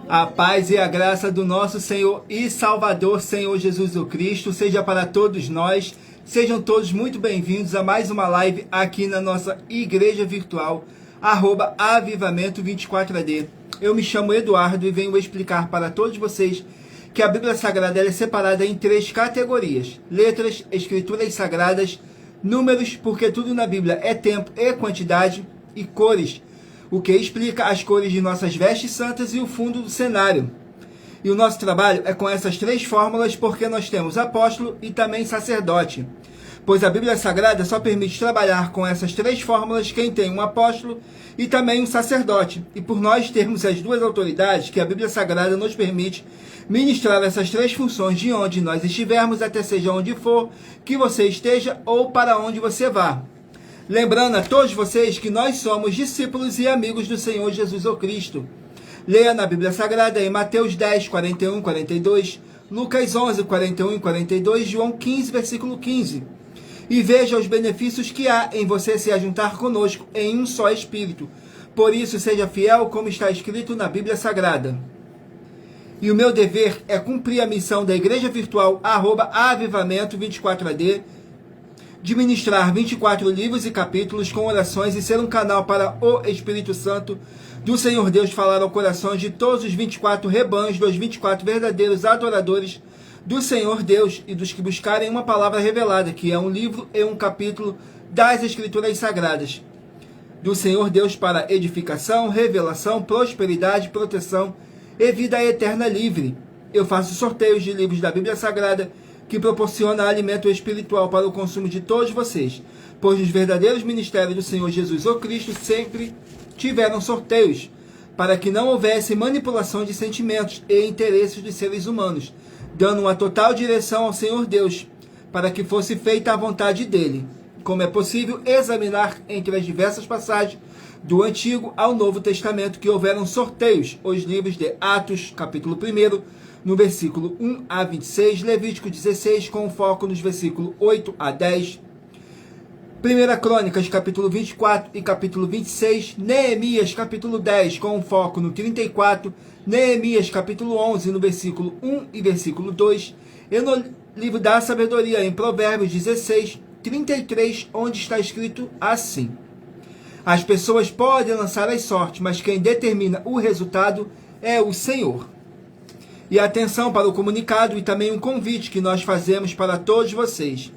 A paz e a graça do nosso Senhor e Salvador, Senhor Jesus o Cristo, seja para todos nós. Sejam todos muito bem-vindos a mais uma live aqui na nossa igreja virtual, @avivamento24AD. Eu me chamo Eduardo e venho explicar para todos vocês que a Bíblia Sagrada é separada em 3 categorias: letras, escrituras sagradas, números, porque tudo na Bíblia é tempo e quantidade, e cores, o que explica as cores de nossas vestes santas e o fundo do cenário. E o nosso trabalho é com essas 3 fórmulas, porque nós temos apóstolo e também sacerdote. Pois a Bíblia Sagrada só permite trabalhar com essas 3 fórmulas quem tem um apóstolo e também um sacerdote. E por nós termos as 2 autoridades que a Bíblia Sagrada nos permite ministrar essas 3 funções de onde nós estivermos, até seja onde for que você esteja ou para onde você vá. Lembrando a todos vocês que nós somos discípulos e amigos do Senhor Jesus o Cristo. Leia na Bíblia Sagrada em Mateus 10, 41, 42, Lucas 11, 41 e 42, João 15, versículo 15. E veja os benefícios que há em você se ajuntar conosco em um só Espírito. Por isso, seja fiel como está escrito na Bíblia Sagrada. E o meu dever é cumprir a missão da Igreja Virtual @avivamento24AD, de ministrar 24 livros e capítulos com orações e ser um canal para o Espírito Santo do Senhor Deus falar ao coração de todos os 24 rebanhos, dos 24 verdadeiros adoradores do Senhor Deus e dos que buscarem uma palavra revelada, que é um livro e um capítulo das Escrituras Sagradas do Senhor Deus, para edificação, revelação, prosperidade, proteção e vida eterna livre. Eu faço sorteios de livros da Bíblia Sagrada que proporciona alimento espiritual para o consumo de todos vocês, pois os verdadeiros ministérios do Senhor Jesus o Cristo sempre tiveram sorteios, para que não houvesse manipulação de sentimentos e interesses dos seres humanos, dando uma total direção ao Senhor Deus, para que fosse feita a vontade dele. Como é possível examinar entre as diversas passagens do Antigo ao Novo Testamento que houveram sorteios, os livros de Atos, capítulo 1, no versículo 1 a 26, Levítico 16, com foco nos versículos 8 a 10, 1 Crônicas, capítulo 24 e capítulo 26, Neemias, capítulo 10, com foco no 34, Neemias, capítulo 11, no versículo 1 e versículo 2, e no livro da sabedoria, em Provérbios 16, 33, onde está escrito assim: as pessoas podem lançar as sortes, mas quem determina o resultado é o Senhor. E atenção para o comunicado e também um convite que nós fazemos para todos vocês.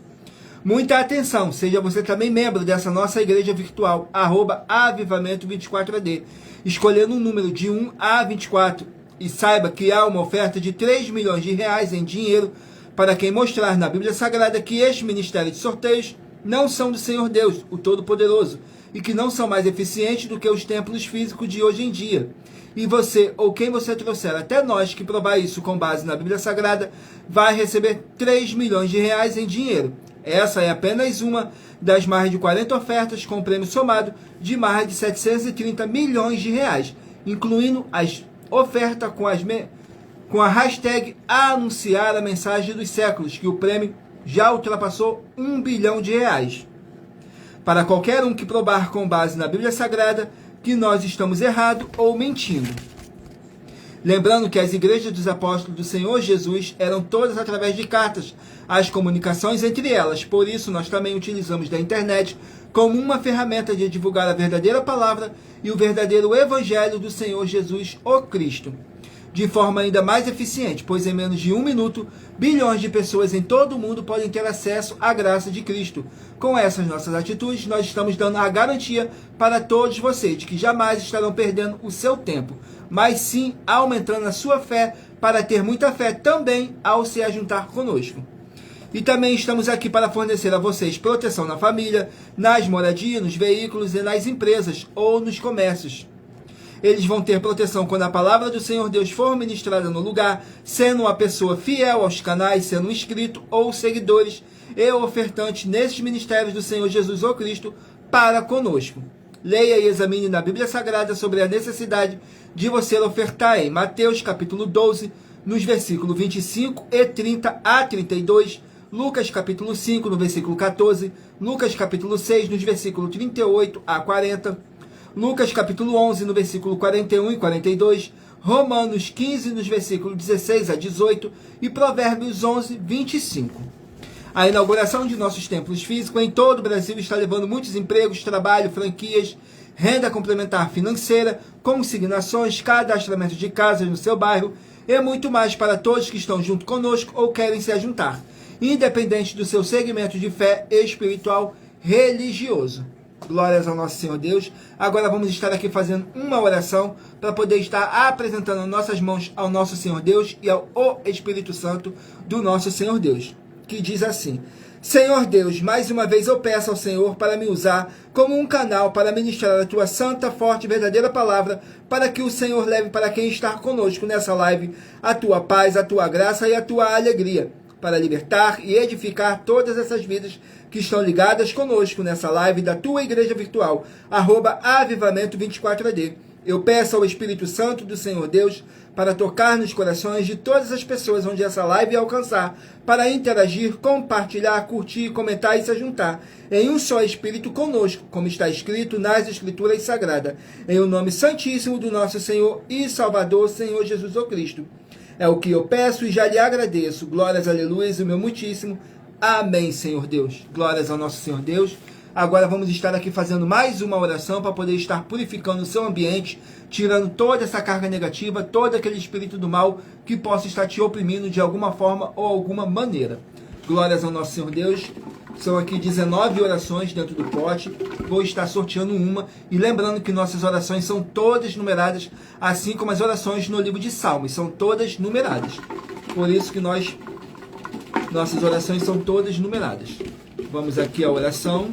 Muita atenção, seja você também membro dessa nossa igreja virtual, @avivamento24AD, escolhendo um número de 1 a 24, e saiba que há uma oferta de 3 milhões de reais em dinheiro para quem mostrar na Bíblia Sagrada que este ministério de sorteios não são do Senhor Deus, o Todo-Poderoso, e que não são mais eficientes do que os templos físicos de hoje em dia. E você, ou quem você trouxer até nós que provar isso com base na Bíblia Sagrada, vai receber 3 milhões de reais em dinheiro. Essa é apenas uma das mais de 40 ofertas com prêmio somado de mais de 730 milhões de reais, incluindo as ofertas com a hashtag anunciar a mensagem dos séculos, que o prêmio já ultrapassou 1 bilhão de reais. Para qualquer um que provar com base na Bíblia Sagrada que nós estamos errados ou mentindo. Lembrando que as igrejas dos apóstolos do Senhor Jesus eram todas através de cartas, as comunicações entre elas. Por isso, nós também utilizamos da internet como uma ferramenta de divulgar a verdadeira palavra e o verdadeiro evangelho do Senhor Jesus, o Cristo, de forma ainda mais eficiente, pois em menos de 1 minuto, bilhões de pessoas em todo o mundo podem ter acesso à graça de Cristo. Com essas nossas atitudes, nós estamos dando a garantia para todos vocês de que jamais estarão perdendo o seu tempo, mas sim aumentando a sua fé para ter muita fé também ao se ajuntar conosco. E também estamos aqui para fornecer a vocês proteção na família, nas moradias, nos veículos e nas empresas ou nos comércios. Eles vão ter proteção quando a palavra do Senhor Deus for ministrada no lugar, sendo uma pessoa fiel aos canais, sendo um inscrito ou seguidores e ofertantes nesses ministérios do Senhor Jesus ou Cristo para conosco. Leia e examine na Bíblia Sagrada sobre a necessidade de você ofertar em Mateus capítulo 12, nos versículos 25 e 30 a 32, Lucas capítulo 5, no versículo 14, Lucas capítulo 6, nos versículos 38 a 40, Lucas capítulo 11, no versículo 41 e 42, Romanos 15, nos versículos 16 a 18 e Provérbios 11, 25. A inauguração de nossos templos físicos em todo o Brasil está levando muitos empregos, trabalho, franquias, renda complementar financeira, consignações, cadastramento de casas no seu bairro e muito mais para todos que estão junto conosco ou querem se ajuntar, independente do seu segmento de fé espiritual religioso. Glórias ao nosso Senhor Deus. Agora vamos estar aqui fazendo uma oração para poder estar apresentando nossas mãos ao nosso Senhor Deus e ao Espírito Santo do nosso Senhor Deus, que diz assim: Senhor Deus, mais uma vez eu peço ao Senhor para me usar como um canal para ministrar a tua santa, forte e verdadeira palavra, para que o Senhor leve para quem está conosco nessa live a tua paz, a tua graça e a tua alegria, para libertar e edificar todas essas vidas que estão ligadas conosco nessa live da tua igreja virtual, @avivamento24AD. Eu peço ao Espírito Santo do Senhor Deus para tocar nos corações de todas as pessoas onde essa live alcançar, para interagir, compartilhar, curtir, comentar e se juntar em um só Espírito conosco, como está escrito nas Escrituras Sagradas, em o nome santíssimo do nosso Senhor e Salvador, Senhor Jesus o Cristo. É o que eu peço e já lhe agradeço. Glórias, aleluias, o meu muitíssimo. Amém, Senhor Deus. Glórias ao nosso Senhor Deus. Agora vamos estar aqui fazendo mais uma oração para poder estar purificando o seu ambiente, tirando toda essa carga negativa, todo aquele espírito do mal que possa estar te oprimindo de alguma forma ou alguma maneira. Glórias ao nosso Senhor Deus. São aqui 19 orações dentro do pote. Vou estar sorteando uma. E lembrando que nossas orações são todas numeradas, assim como as orações no livro de Salmos. São todas numeradas. Por isso que nossas orações são todas numeradas. Vamos aqui à oração.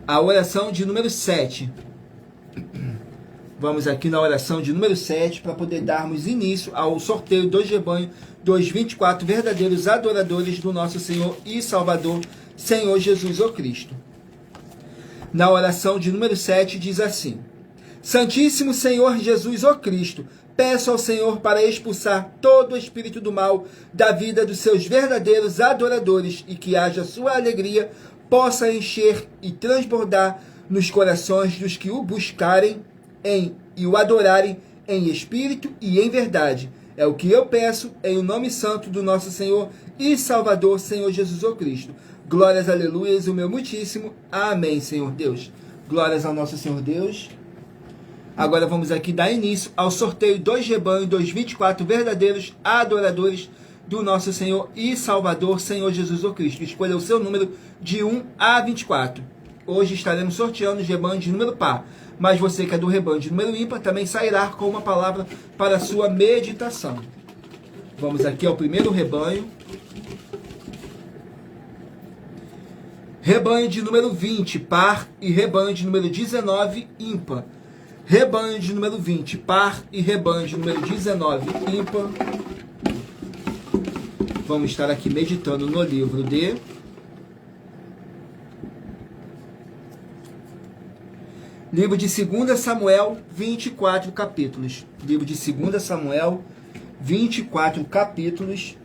A oração de número 7. Vamos aqui na oração de número 7 para poder darmos início ao sorteio dos rebanhos dos 24 verdadeiros adoradores do nosso Senhor e Salvador, Senhor Jesus o Cristo. Na oração de número 7 diz assim: Santíssimo Senhor Jesus o Cristo, peço ao Senhor para expulsar todo o espírito do mal da vida dos seus verdadeiros adoradores e que haja sua alegria possa encher e transbordar nos corações dos que o buscarem e o adorarem em espírito e em verdade. É o que eu peço em o nome santo do nosso Senhor e Salvador, Senhor Jesus o Cristo. Glórias, aleluias, o meu muitíssimo. Amém, Senhor Deus. Glórias ao nosso Senhor Deus. Agora vamos aqui dar início ao sorteio dos rebanhos dos 24 verdadeiros adoradores do nosso Senhor e Salvador, Senhor Jesus o Cristo. Escolha o seu número de 1 a 24. Hoje estaremos sorteando os rebanhos de número par, mas você que é do rebanho de número ímpar também sairá com uma palavra para a sua meditação. Vamos aqui ao primeiro rebanho. Rebanho de número 20, par, e rebanho de número 19, ímpar. Rebanho de número 20, par, e rebanho de número 19, ímpar. Vamos estar aqui meditando no livro de livro de 2 Samuel, 24 capítulos. Livro de 2 Samuel, 24 capítulos.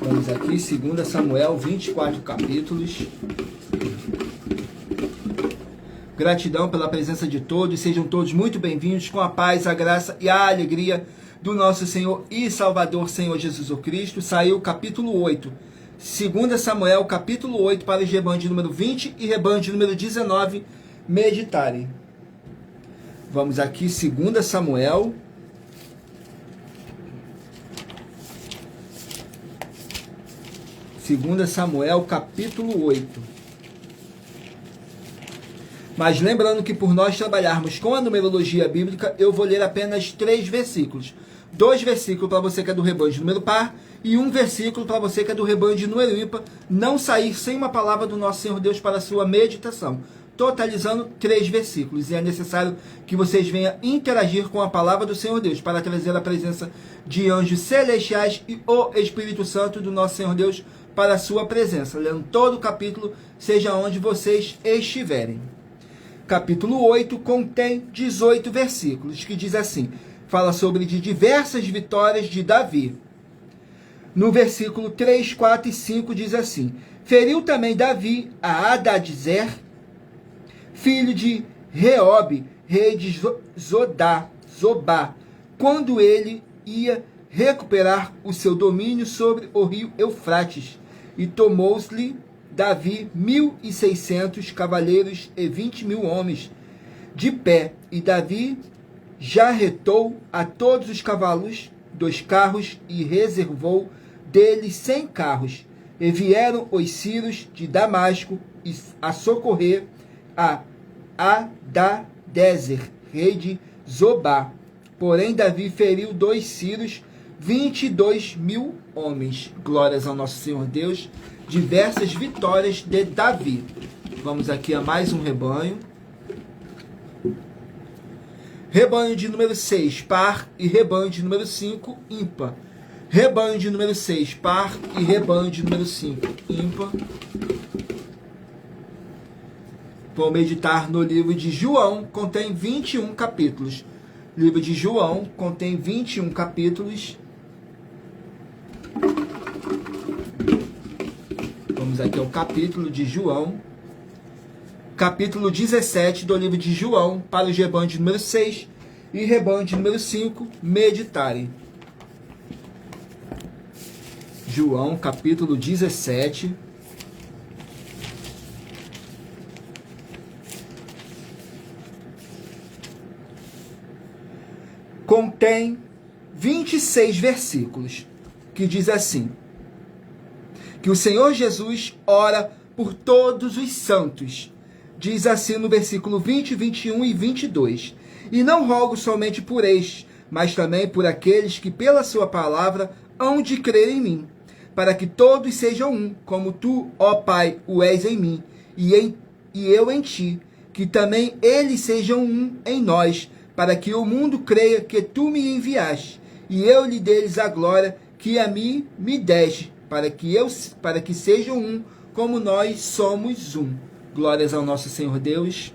Vamos aqui, 2 Samuel, 24 capítulos. Gratidão pela presença de todos. Sejam todos muito bem-vindos com a paz, a graça e a alegria do nosso Senhor e Salvador, Senhor Jesus o Cristo. Saiu o capítulo 8. 2 Samuel, capítulo 8, para os rebanhos de número 20 e rebanho de número 19 meditarem. Vamos aqui, 2 Samuel. Segunda Samuel, capítulo 8. Mas lembrando que por nós trabalharmos com a numerologia bíblica, eu vou ler apenas 3 versículos. 2 versículos para você que é do rebanho de número par e 1 versículo para você que é do rebanho de número ímpar, não sair sem uma palavra do nosso Senhor Deus para a sua meditação. Totalizando 3 versículos. E é necessário que vocês venham interagir com a palavra do Senhor Deus para trazer a presença de anjos celestiais e o Espírito Santo do nosso Senhor Deus para a sua presença. Lendo todo o capítulo, seja onde vocês estiverem. Capítulo 8 contém 18 versículos, que diz assim, fala sobre de diversas vitórias de Davi. No versículo 3, 4 e 5 diz assim: feriu também Davi a Hadadezer, filho de Reobe, rei de Zobá, quando ele ia recuperar o seu domínio sobre o rio Eufrates, e tomou-lhe Davi 1.600 cavaleiros e 20.000 homens de pé, e Davi jarretou a todos os cavalos dos carros e reservou deles 100 carros. E vieram os sírios de Damasco a socorrer a Hadadezer, rei de Zobá. Porém, Davi feriu 2 sírios, 22.000 homens. Glórias ao nosso Senhor Deus. Diversas vitórias de Davi. Vamos aqui a mais um rebanho. Rebanho de número 6, par, e rebanho de número 5, ímpar. Rebanho de número 6, par, e rebanho de número 5, ímpar. Vou meditar no livro de João, contém 21 capítulos. O livro de João contém 21 capítulos. Vamos aqui ao capítulo de João. Capítulo 17 do livro de João, para o rebanho de número 6 e rebanho de número 5, meditarem. João, capítulo 17. Contém 26 versículos, que diz assim: que o Senhor Jesus ora por todos os santos. Diz assim no versículo 20, 21 e 22. E não rogo somente por estes, mas também por aqueles que pela sua palavra hão de crer em mim, para que todos sejam um, como tu, ó Pai, o és em mim, e eu em ti, que também eles sejam um em nós, para que o mundo creia que tu me enviaste, e eu lhe deles a glória que a mim me deste, para que sejam um, como nós somos um. Glórias ao nosso Senhor Deus.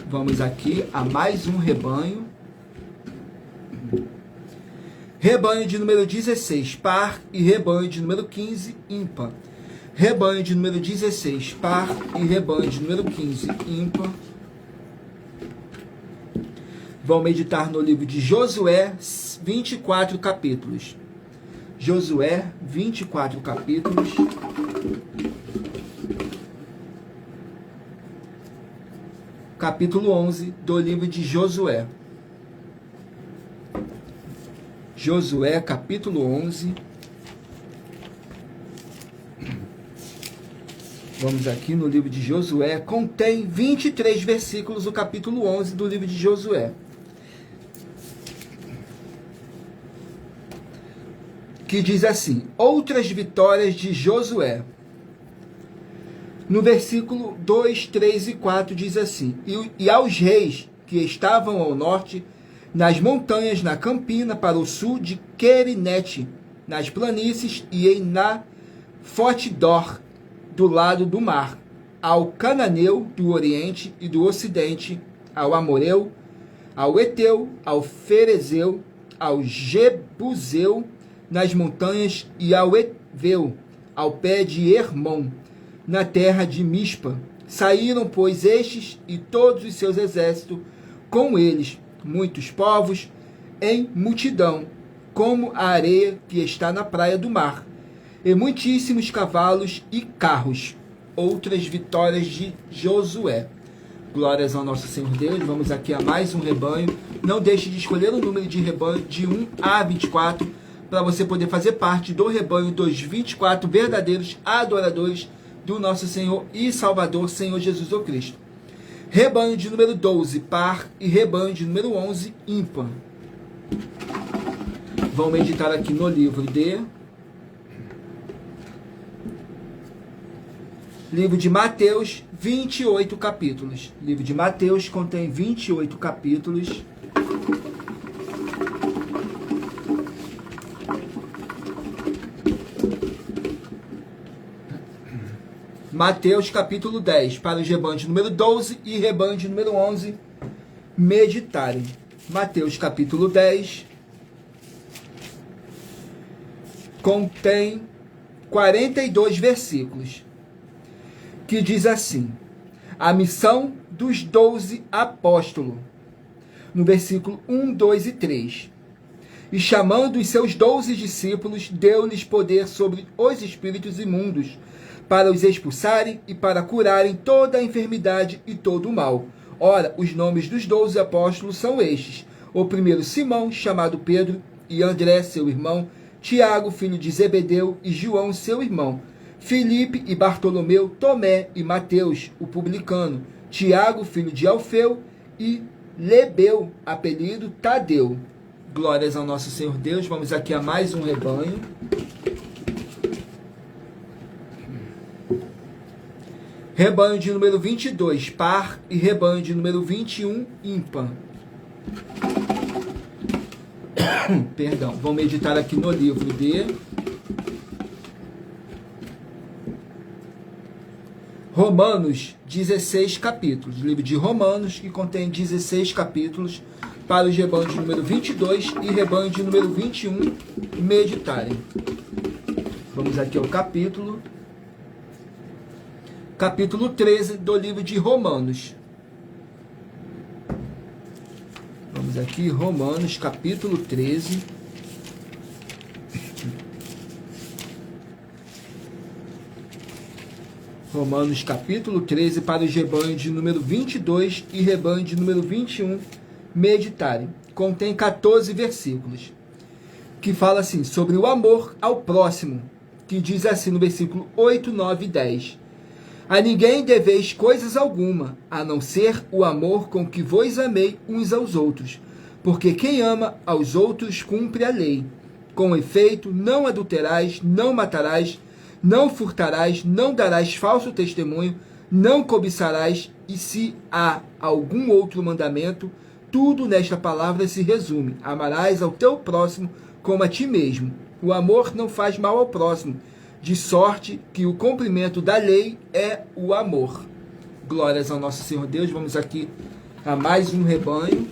Vamos aqui a mais um rebanho. Rebanho de número 16, par, e rebanho de número 15, ímpar. Rebanho de número 16, par, e rebanho de número 15, ímpar. Vamos meditar no livro de Josué, 24 capítulos. Josué, 24 capítulos. Capítulo 11 do livro de Josué. Josué, capítulo 11. Vamos aqui no livro de Josué. Contém 23 versículos do capítulo 11 do livro de Josué. Que diz assim: outras vitórias de Josué. No versículo 2, 3 e 4 diz assim: e aos reis que estavam ao norte, nas montanhas, na campina, para o sul de Querinete, nas planícies e em Nafotdor, do lado do mar, ao cananeu do oriente e do ocidente, ao amoreu, ao eteu, ao ferezeu, ao jebuseu, nas montanhas, e ao eveu, ao pé de Hermon, na terra de Mispa. Saíram, pois, estes e todos os seus exércitos, com eles muitos povos, em multidão, como a areia que está na praia do mar, e muitíssimos cavalos e carros. Outras vitórias de Josué. Glórias ao nosso Senhor Deus. Vamos aqui a mais um rebanho. Não deixe de escolher o número de rebanho de 1 a 24, para você poder fazer parte do rebanho dos 24 verdadeiros adoradores do nosso Senhor e Salvador, Senhor Jesus o Cristo. Rebanho de número 12, par, e rebanho de número 11, ímpar. Vamos meditar aqui no livro de Mateus, 28 capítulos. Livro de Mateus contém 28 capítulos. Mateus capítulo 10, para o rebanho de número 12 e rebanho de número 11, meditarem. Mateus capítulo 10. contém 42 versículos, que diz assim: a missão dos 12 apóstolos, no versículo 1, 2 e 3. E chamando os seus 12 discípulos, deu-lhes poder sobre os espíritos imundos, para os expulsarem e para curarem toda a enfermidade e todo o mal. Ora, os nomes dos 12 apóstolos são estes: o primeiro Simão, chamado Pedro, e André, seu irmão, Tiago, filho de Zebedeu, e João, seu irmão, Filipe e Bartolomeu, Tomé e Mateus, o publicano, Tiago, filho de Alfeu, e Lebeu, apelido Tadeu. Glórias ao nosso Senhor Deus. Vamos aqui a mais um rebanho. Rebanho de número 22, par, e rebanho de número 21, ímpar. Perdão, vamos meditar aqui no livro de Romanos, 16 capítulos. Livro de Romanos, que contém 16 capítulos, para os rebanhos de número 22 e rebanho de número 21 meditarem. Vamos aqui ao capítulo 13 do livro de Romanos. Vamos aqui, Romanos, capítulo 13. Romanos, capítulo 13, para os rebanhos de número 22 e rebanho de número 21 meditarem. Contém 14 versículos, que fala assim, sobre o amor ao próximo, que diz assim no versículo 8, 9 e 10. A ninguém deveis coisas alguma, a não ser o amor com que vos amei uns aos outros, porque quem ama aos outros cumpre a lei. Com efeito, não adulterais, não matarás, não furtarás, não darás falso testemunho, não cobiçarás, e se há algum outro mandamento, tudo nesta palavra se resume: amarás ao teu próximo como a ti mesmo. O amor não faz mal ao próximo, de sorte que o cumprimento da lei é o amor. Glórias ao nosso Senhor Deus. Vamos aqui a mais um rebanho.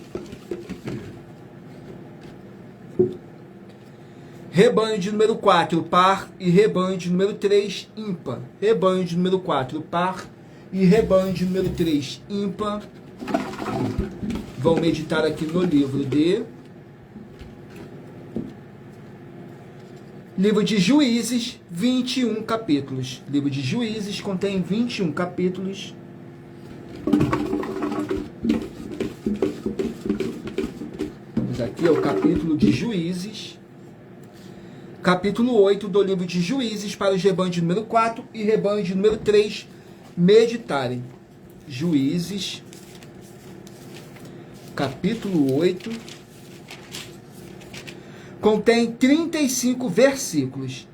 Rebanho de número 4, par, e rebanho de número 3, ímpar. Rebanho de número 4, par, e rebanho de número 3, ímpar. Vão meditar aqui no livro de Juízes, 21 capítulos. Livro de Juízes contém 21 capítulos. Vamos aqui ao capítulo de Juízes. Capítulo 8 do livro de Juízes, para os rebanhos de número 4 e rebanho de número 3 meditarem. Juízes, capítulo 8, contém 35 versículos,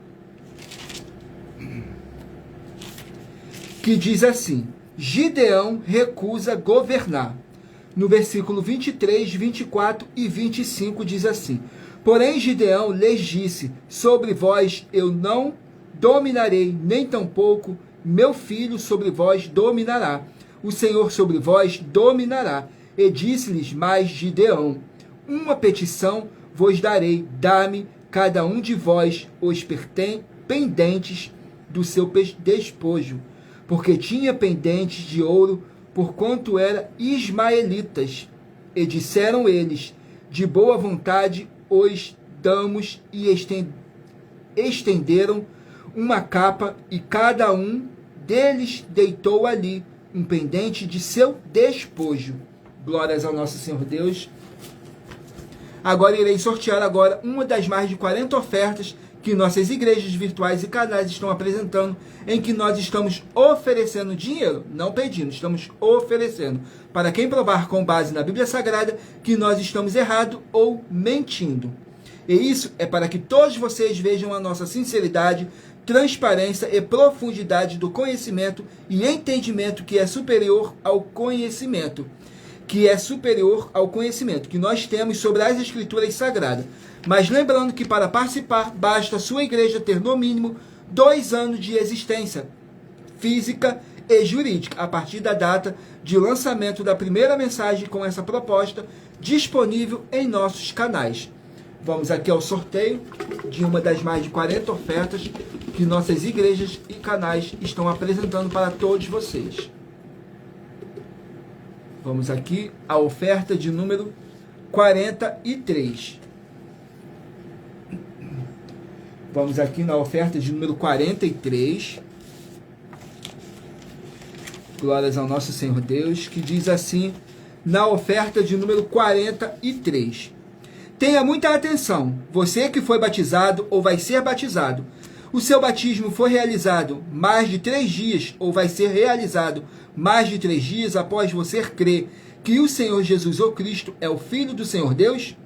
que diz assim: Gideão recusa governar. No versículo 23, 24 e 25 diz assim: porém Gideão lhes disse: sobre vós eu não dominarei, nem tampouco meu filho sobre vós dominará. O Senhor sobre vós dominará. E disse-lhes mais Gideão: uma petição vos darei, dá-me cada um de vós os pendentes do seu despojo, porque tinha pendentes de ouro, porquanto era ismaelitas. E disseram eles: de boa vontade os damos, e estenderam uma capa, e cada um deles deitou ali um pendente de seu despojo. Glórias ao nosso Senhor Deus. Agora irei sortear uma das mais de 40 ofertas que nossas igrejas virtuais e canais estão apresentando, em que nós estamos oferecendo dinheiro, não pedindo, estamos oferecendo, para quem provar com base na Bíblia Sagrada que nós estamos errado ou mentindo. E isso é para que todos vocês vejam a nossa sinceridade, transparência e profundidade do conhecimento e entendimento que é superior ao conhecimento, que nós temos sobre as Escrituras Sagradas. Mas lembrando que para participar, basta a sua igreja ter no mínimo 2 anos de existência física e jurídica, a partir da data de lançamento da primeira mensagem com essa proposta, disponível em nossos canais. Vamos aqui ao sorteio de uma das mais de 40 ofertas que nossas igrejas e canais estão apresentando para todos vocês. Vamos aqui à oferta de número 43. Vamos aqui na oferta de número 43. Glórias ao nosso Senhor Deus, que diz assim, na oferta de número 43. Tenha muita atenção, você que foi batizado ou vai ser batizado, o seu batismo foi realizado mais de 3 dias ou vai ser realizado mais de 3 dias após você crer que o Senhor Jesus ou Cristo é o Filho do Senhor Deus?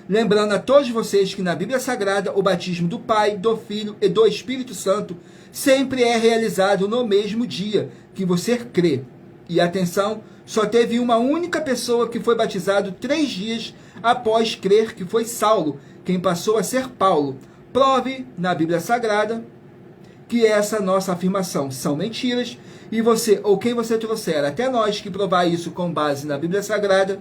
Lembrando a todos vocês que na Bíblia Sagrada o batismo do Pai, do Filho e do Espírito Santo sempre é realizado no mesmo dia que você crê. E atenção, só teve uma única pessoa que foi batizado 3 dias após crer, que foi Saulo, quem passou a ser Paulo. Prove na Bíblia Sagrada que essa nossa afirmação são mentiras, e você, ou quem você trouxer até nós que provar isso com base na Bíblia Sagrada,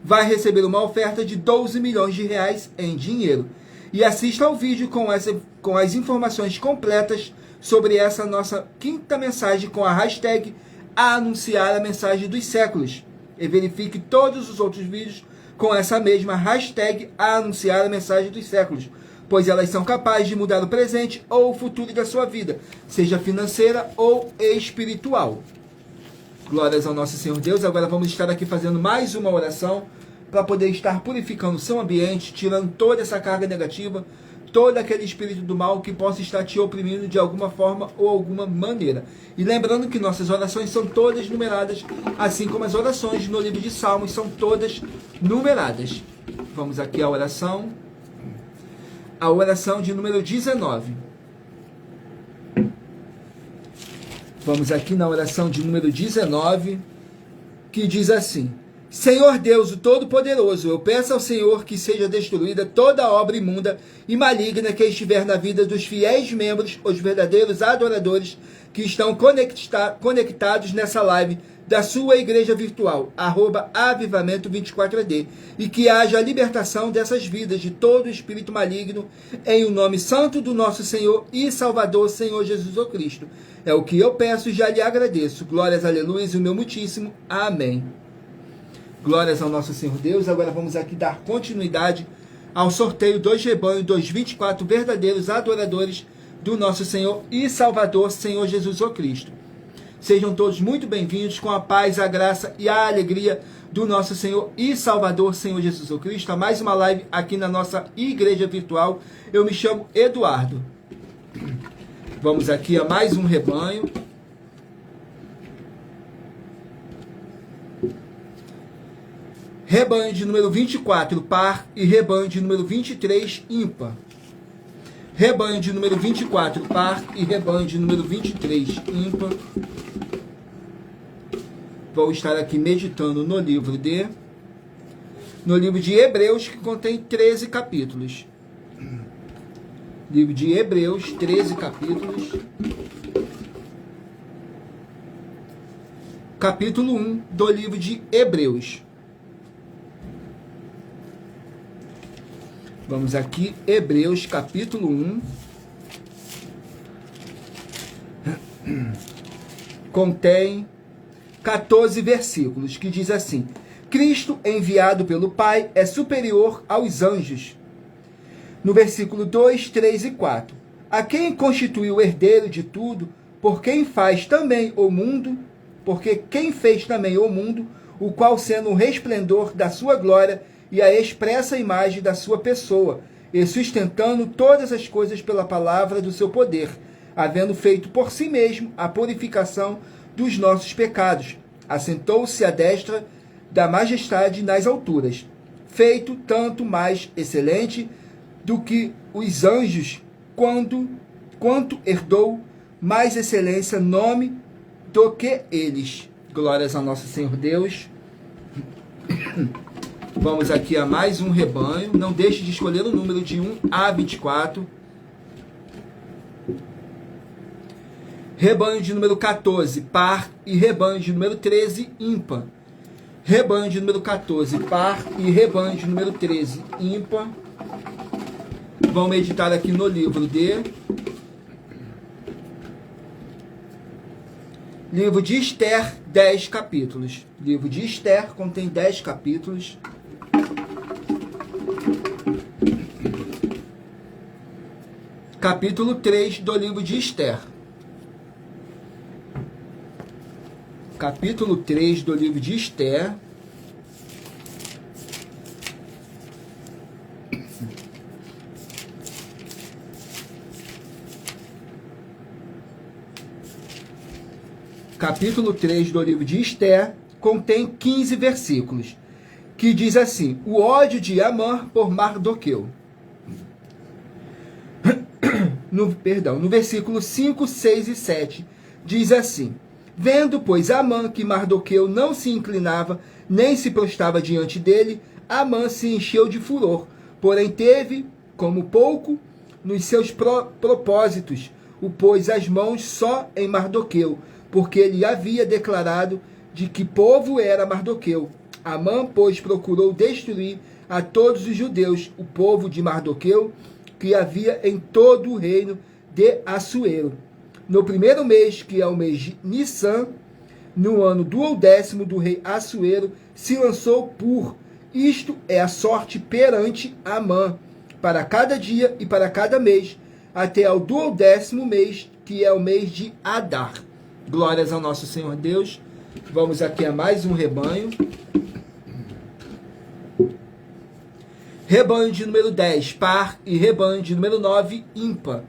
vai receber uma oferta de 12 milhões de reais em dinheiro. E assista ao vídeo com as informações completas sobre essa nossa quinta mensagem com a hashtag anunciar a mensagem dos séculos. E verifique todos os outros vídeos com essa mesma hashtag anunciar a mensagem dos séculos, pois elas são capazes de mudar o presente ou o futuro da sua vida, seja financeira ou espiritual. Glórias ao nosso Senhor Deus. Agora vamos estar aqui fazendo mais uma oração para poder estar purificando o seu ambiente, tirando toda essa carga negativa, todo aquele espírito do mal que possa estar te oprimindo de alguma forma ou alguma maneira. E lembrando que nossas orações são todas numeradas, assim como as orações no livro de Salmos são todas numeradas. Vamos aqui à oração. A oração de número 19. Vamos aqui na oração de número 19, que diz assim: Senhor Deus, o Todo-Poderoso, eu peço ao Senhor que seja destruída toda obra imunda e maligna que estiver na vida dos fiéis membros, os verdadeiros adoradores que estão conectados nessa live da sua igreja virtual, @avivamento24AD, e que haja a libertação dessas vidas de todo espírito maligno, em o nome santo do nosso Senhor e Salvador, Senhor Jesus o Cristo. É o que eu peço e já lhe agradeço. Glórias, aleluia, e o meu muitíssimo. Amém. Glórias ao nosso Senhor Deus. Agora vamos aqui dar continuidade ao sorteio dos rebanhos dos 24 verdadeiros adoradores do nosso Senhor e Salvador, Senhor Jesus o Cristo. Sejam todos muito bem-vindos com a paz, a graça e a alegria do nosso Senhor e Salvador, Senhor Jesus o Cristo, a mais uma live aqui na nossa igreja virtual. Eu me chamo Eduardo. Vamos aqui a mais um rebanho. Rebanho de número 24, par, e rebanho de número 23, ímpar. Rebanho de número 24, par, e rebanho de número 23, ímpar. Vou estar aqui meditando no livro de Hebreus, que contém 13 capítulos. Livro de Hebreus, 13 capítulos. Capítulo 1 do livro de Hebreus. Vamos aqui, Hebreus, capítulo 1. Contém 14 versículos, que diz assim: Cristo, enviado pelo Pai, é superior aos anjos. No versículo 2, 3 e 4. A quem constituiu o herdeiro de tudo, por quem faz também o mundo, porque quem fez também o mundo, o qual sendo o resplendor da sua glória e a expressa imagem da sua pessoa, e sustentando todas as coisas pela palavra do seu poder, havendo feito por si mesmo a purificação dos nossos pecados, assentou-se à destra da majestade nas alturas, feito tanto mais excelente do que os anjos, quanto herdou mais excelência nome do que eles. Glórias ao nosso Senhor Deus. Vamos aqui a mais um rebanho. Não deixe de escolher o número de 1 a 24. Rebanho de número 14, par, e rebanho de número 13, ímpar. Rebanho de número 14, par, e rebanho de número 13, ímpar. Vamos meditar aqui no livro de Esther, 10 capítulos. Livro de Esther contém 10 capítulos. Capítulo 3 do livro de Esther. Capítulo 3 do livro de Esther. Capítulo 3 do livro de Esther contém 15 versículos, que diz assim: o ódio de Amã por Mardoqueu. No versículo 5, 6 e 7, diz assim: vendo, pois, Amã que Mardoqueu não se inclinava, nem se prostrava diante dele, Amã se encheu de furor, porém teve, como pouco, nos seus propósitos, o pôs as mãos só em Mardoqueu, porque ele havia declarado de que povo era Mardoqueu. Amã, pois, procurou destruir a todos os judeus, o povo de Mardoqueu, que havia em todo o reino de Assuero. No primeiro mês, que é o mês de Nissan, no ano do 10º do rei Assuero, se lançou isto é a sorte perante Amã, para cada dia e para cada mês, até ao do 10º mês, que é o mês de Adar. Glórias ao nosso Senhor Deus. Vamos aqui a mais um rebanho. Rebanho de número 10, par, e rebanho de número 9, ímpar.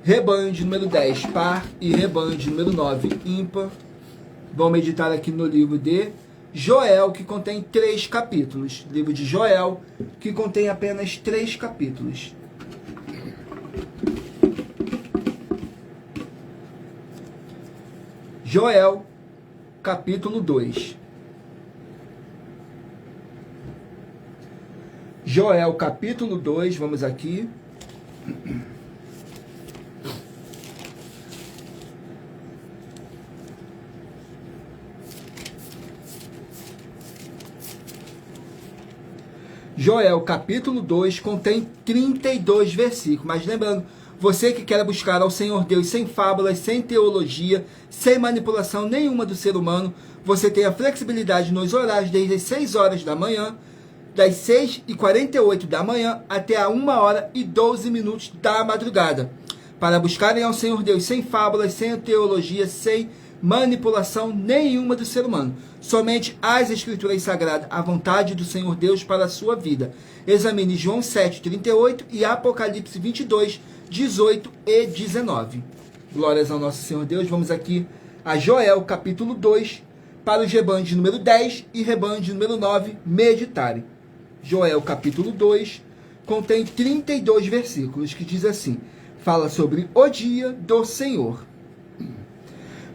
Rebanho de número 10, par, e rebanho de número 9, ímpar. Vamos meditar aqui no livro de Joel, que contém 3 capítulos. Livro de Joel, que contém apenas 3 capítulos. Joel, capítulo 2. Joel, capítulo 2, vamos aqui. Joel, capítulo 2, contém 32 versículos. Mas lembrando, você que quer buscar ao Senhor Deus sem fábulas, sem teologia, sem manipulação nenhuma do ser humano, você tem a flexibilidade nos horários desde as 6 horas da manhã, das 6h48 da manhã até a 1h12 da madrugada, para buscarem ao Senhor Deus sem fábulas, sem teologia, sem manipulação nenhuma do ser humano. Somente as Escrituras Sagradas, a vontade do Senhor Deus para a sua vida. Examine João 7:38 e Apocalipse 22:18 e 19. Glórias ao nosso Senhor Deus. Vamos aqui a Joel, capítulo 2, para os rebanhos de número 10 e rebanho de número 9 meditarem. Joel, capítulo 2, contém 32 versículos, que diz assim, fala sobre o dia do Senhor.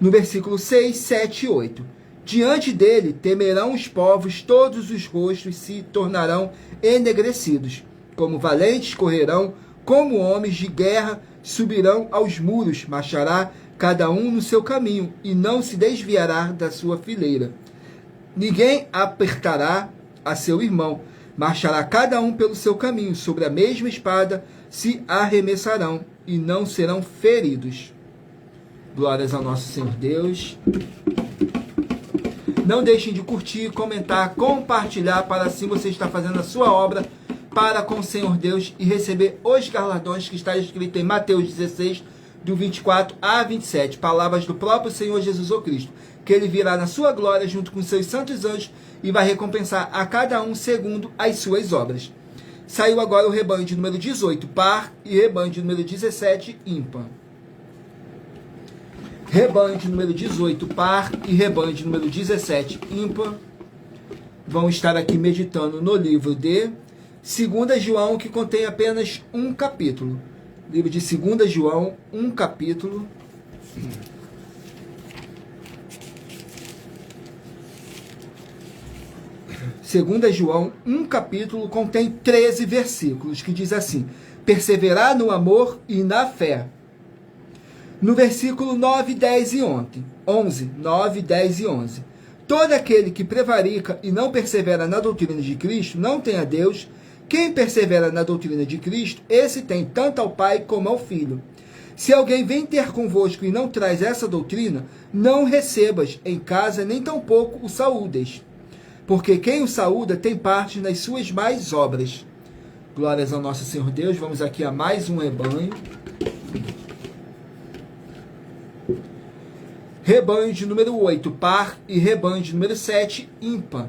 No versículo 6, 7 e 8. Diante dele temerão os povos, todos os rostos se tornarão enegrecidos. Como valentes correrão, como homens de guerra subirão aos muros, marchará cada um no seu caminho, e não se desviará da sua fileira. Ninguém apertará a seu irmão, marchará cada um pelo seu caminho, sobre a mesma espada se arremessarão, e não serão feridos. Glórias ao nosso Senhor Deus. Não deixem de curtir, comentar, compartilhar, para assim você estar fazendo a sua obra para com o Senhor Deus e receber os galardões que está escrito em Mateus 16, do 24 a 27. Palavras do próprio Senhor Jesus o Cristo, que ele virá na sua glória junto com seus santos anjos e vai recompensar a cada um segundo as suas obras. Saiu agora o rebanho de número 18, par, e rebanho de número 17, ímpar. Rebanho de número 18, par, e rebanho de número 17, ímpar. Vão estar aqui meditando no livro de 2 João, que contém apenas um capítulo. Livro de 2 João, um capítulo. 2 João, um capítulo, contém 13 versículos, que diz assim, perseverar no amor e na fé. No versículo 9, 10 e 11, 9, 10 e 11. Todo aquele que prevarica e não persevera na doutrina de Cristo não tem a Deus. Quem persevera na doutrina de Cristo, esse tem tanto ao Pai como ao Filho. Se alguém vem ter convosco e não traz essa doutrina, não recebas em casa, nem tampouco o saúdes. Porque quem o saúda tem parte nas suas mais obras. Glórias ao nosso Senhor Deus. Vamos aqui a mais um rebanho. Rebanho de número 8, par, e rebanho de número 7, ímpar.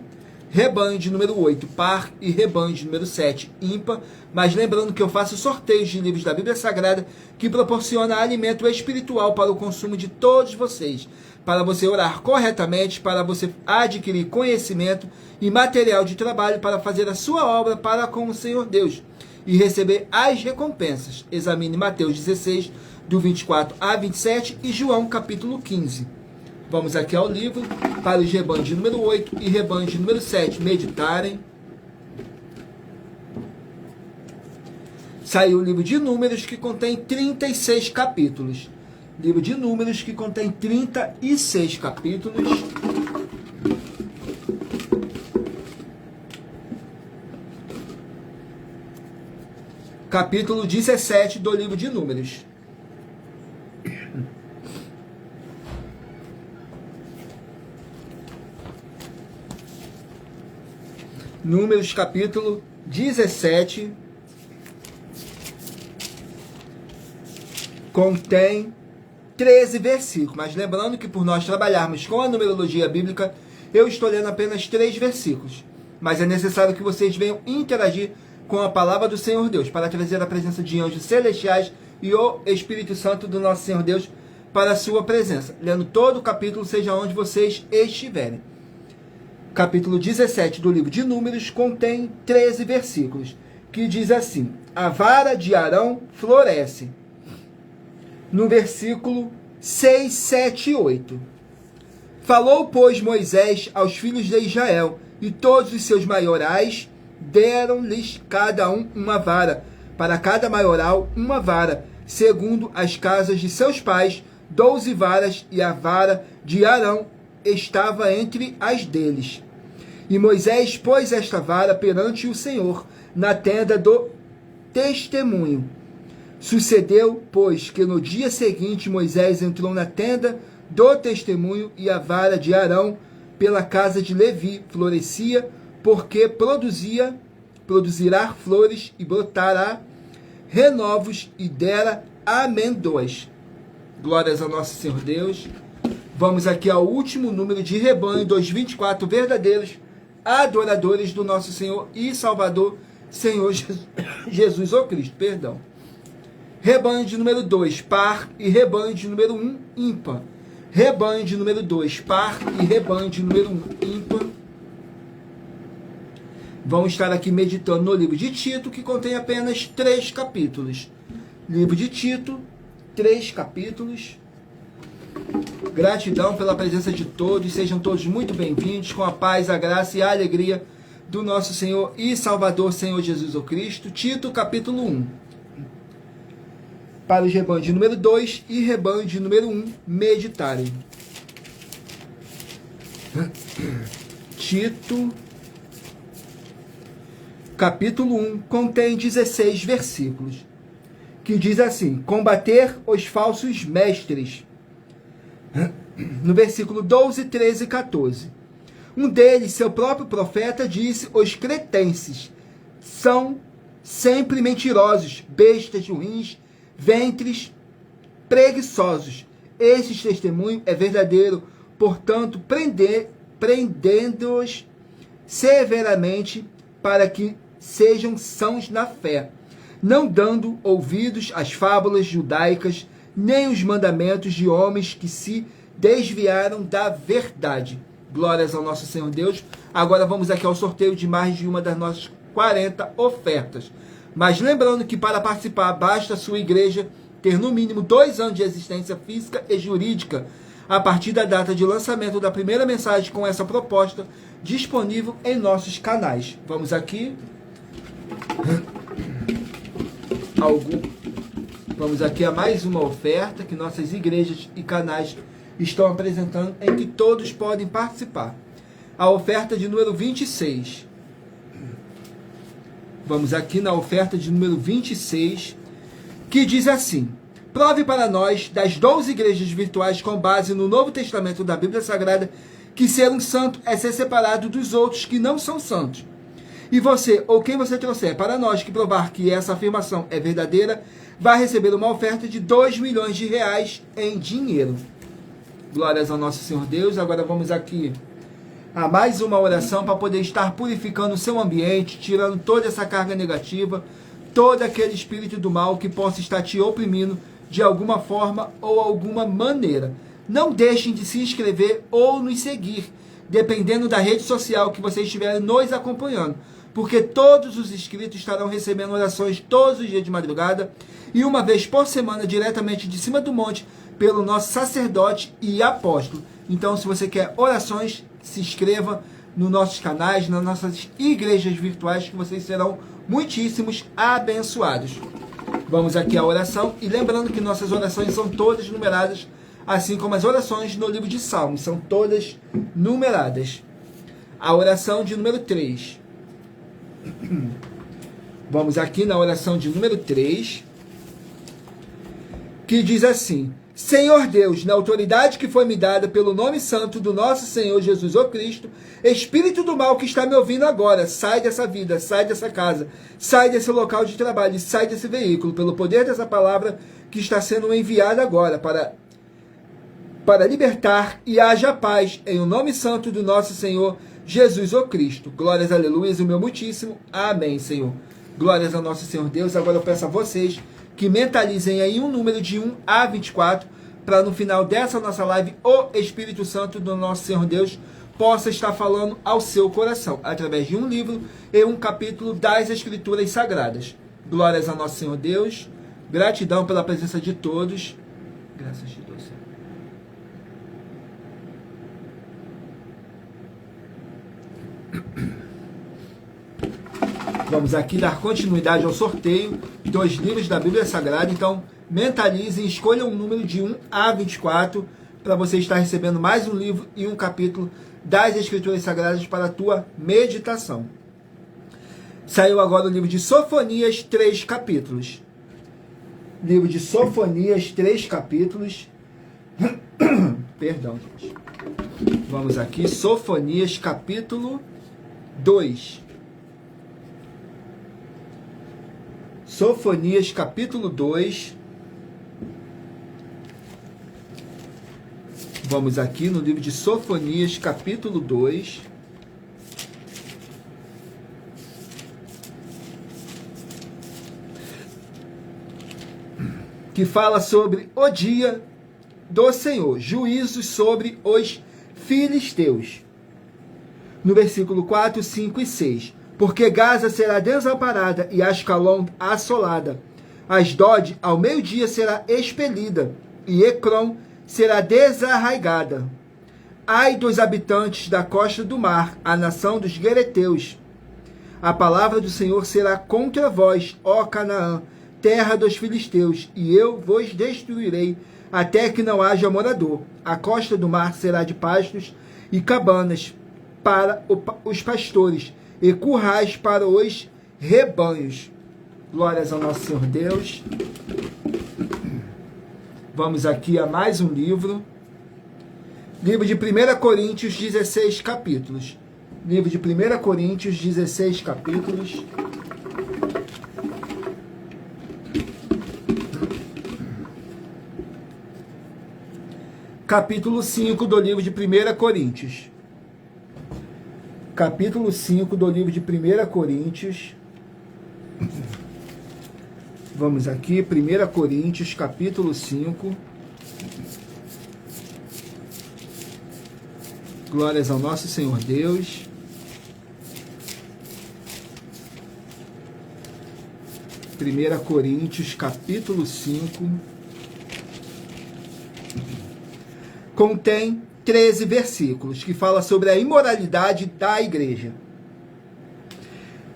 Rebanho de número 8, par, e rebanho de número 7, ímpar. Mas lembrando que eu faço sorteios de livros da Bíblia Sagrada que proporciona alimento espiritual para o consumo de todos vocês. Para você orar corretamente, para você adquirir conhecimento e material de trabalho para fazer a sua obra para com o Senhor Deus e receber as recompensas. Examine Mateus 16, do 24 a 27 e João capítulo 15. Vamos aqui ao livro para os rebanhos de número 8 e rebanho de número 7 meditarem. Saiu o livro de Números, que contém 36 capítulos. Livro de Números, que contém 36 capítulos. Capítulo 17 do livro de Números. Números capítulo 17 contém 13 versículos, mas lembrando que por nós trabalharmos com a numerologia bíblica, eu estou lendo apenas 3 versículos, mas é necessário que vocês venham interagir com a palavra do Senhor Deus, para trazer a presença de anjos celestiais e o Espírito Santo do nosso Senhor Deus para a sua presença, lendo todo o capítulo, seja onde vocês estiverem. Capítulo 17 do livro de Números contém 13 versículos, que diz assim: a vara de Arão floresce. No versículo 6, 7 e 8. Falou, pois, Moisés aos filhos de Israel, e todos os seus maiorais deram-lhes cada um uma vara, para cada maioral uma vara, segundo as casas de seus pais, 12 varas, e a vara de Arão estava entre as deles. E Moisés pôs esta vara perante o Senhor, na tenda do testemunho. Sucedeu, pois, que no dia seguinte Moisés entrou na tenda do testemunho, e a vara de Arão pela casa de Levi florescia, porque produzirá flores e brotará renovos, e dera amêndoas. Glórias ao nosso Senhor Deus. Vamos aqui ao último número de rebanho dos 24 verdadeiros adoradores do nosso Senhor e Salvador, Senhor Jesus ou Cristo, perdão. Rebanho de número 2, par, e rebanho de número 1, ímpar. Rebanho de número 2, par, e rebanho de número 1, ímpar. Vamos estar aqui meditando no livro de Tito, que contém apenas 3 capítulos. Livro de Tito, 3 capítulos. Gratidão pela presença de todos, sejam todos muito bem-vindos, com a paz, a graça e a alegria do nosso Senhor e Salvador, Senhor Jesus o Cristo. Tito, capítulo 1. Para os rebanhos de número 2 e rebanho de número 1 meditarem. Tito, capítulo 1, contém 16 versículos, que diz assim: combater os falsos mestres. No versículo 12, 13 e 14. Um deles, seu próprio profeta, disse: os cretenses são sempre mentirosos, bestas ruins, ventres preguiçosos. Este testemunho é verdadeiro, portanto, prendendo-os severamente, para que sejam sãos na fé, não dando ouvidos às fábulas judaicas, nem os mandamentos de homens que se desviaram da verdade. Glórias ao nosso Senhor Deus. Agora vamos aqui ao sorteio de mais de uma das nossas 40 ofertas. Mas lembrando que para participar basta a sua igreja ter no mínimo 2 anos de existência física e jurídica, a partir da data de lançamento da primeira mensagem com essa proposta, disponível em nossos canais. Vamos aqui. Vamos aqui a mais uma oferta que nossas igrejas e canais estão apresentando, em que todos podem participar. A oferta de número 26. Vamos aqui na oferta de número 26, que diz assim: prove para nós, das 12 igrejas virtuais com base no Novo Testamento da Bíblia Sagrada, que ser um santo é ser separado dos outros que não são santos. E você, ou quem você trouxer para nós que provar que essa afirmação é verdadeira, vai receber uma oferta de 2 milhões de reais em dinheiro. Glórias ao nosso Senhor Deus. Agora vamos aqui a mais uma oração para poder estar purificando o seu ambiente, tirando toda essa carga negativa, todo aquele espírito do mal que possa estar te oprimindo de alguma forma ou alguma maneira. Não deixem de se inscrever ou nos seguir, dependendo da rede social que vocês estiverem nos acompanhando, porque todos os inscritos estarão recebendo orações todos os dias de madrugada e uma vez por semana, diretamente de cima do monte, pelo nosso sacerdote e apóstolo. Então, se você quer orações, se inscreva nos nossos canais, nas nossas igrejas virtuais, que vocês serão muitíssimos abençoados. Vamos aqui à oração, e lembrando que nossas orações são todas numeradas, assim como as orações no livro de Salmos, são todas numeradas. A oração de número 3. Vamos aqui na oração de número 3, que diz assim: Senhor Deus, na autoridade que foi me dada pelo nome santo do nosso Senhor Jesus o Cristo, espírito do mal que está me ouvindo agora, sai dessa vida, sai dessa casa, sai desse local de trabalho, sai desse veículo, pelo poder dessa palavra que está sendo enviada agora para libertar, e haja paz em o nome santo do nosso Senhor Jesus o Cristo. Glórias, aleluias, o meu muitíssimo. Amém, Senhor. Glórias ao nosso Senhor Deus. Agora eu peço a vocês que mentalizem aí um número de 1 a 24, para no final dessa nossa live, o Espírito Santo do nosso Senhor Deus possa estar falando ao seu coração, através de um livro e um capítulo das Escrituras Sagradas. Glórias ao nosso Senhor Deus. Gratidão pela presença de todos. Graças a Deus. Vamos aqui dar continuidade ao sorteio dos livros da Bíblia Sagrada. Então, mentalizem, escolham um número de 1 a 24 para você estar recebendo mais um livro e um capítulo das Escrituras Sagradas para a tua meditação. Saiu agora o livro de Sofonias, 3 capítulos. Livro de Sofonias, 3 capítulos. Perdão, gente. Vamos aqui, Sofonias, capítulo 2. Sofonias, capítulo 2. Vamos aqui no livro de Sofonias, capítulo 2. Que fala sobre o dia do Senhor, juízos sobre os filisteus. No versículo 4, 5 e 6. Porque Gaza será desamparada e Ascalon assolada. Asdod ao meio-dia será expelida e Ecrom será desarraigada. Ai dos habitantes da costa do mar, a nação dos guereteus. A palavra do Senhor será contra vós, ó Canaã, terra dos filisteus, e eu vos destruirei até que não haja morador. A costa do mar será de pastos e cabanas para os pastores, e currais para os rebanhos. Glórias ao nosso Senhor Deus. Vamos aqui a mais um livro. Livro de 1 Coríntios, 16 capítulos. Livro de 1 Coríntios, 16 capítulos. Capítulo 5 do livro de 1 Coríntios. Capítulo 5 do livro de 1 Coríntios. Vamos aqui, 1 Coríntios, capítulo 5. Glórias ao nosso Senhor Deus. Primeira Coríntios, capítulo 5. Contém 13 versículos, que fala sobre a imoralidade da igreja.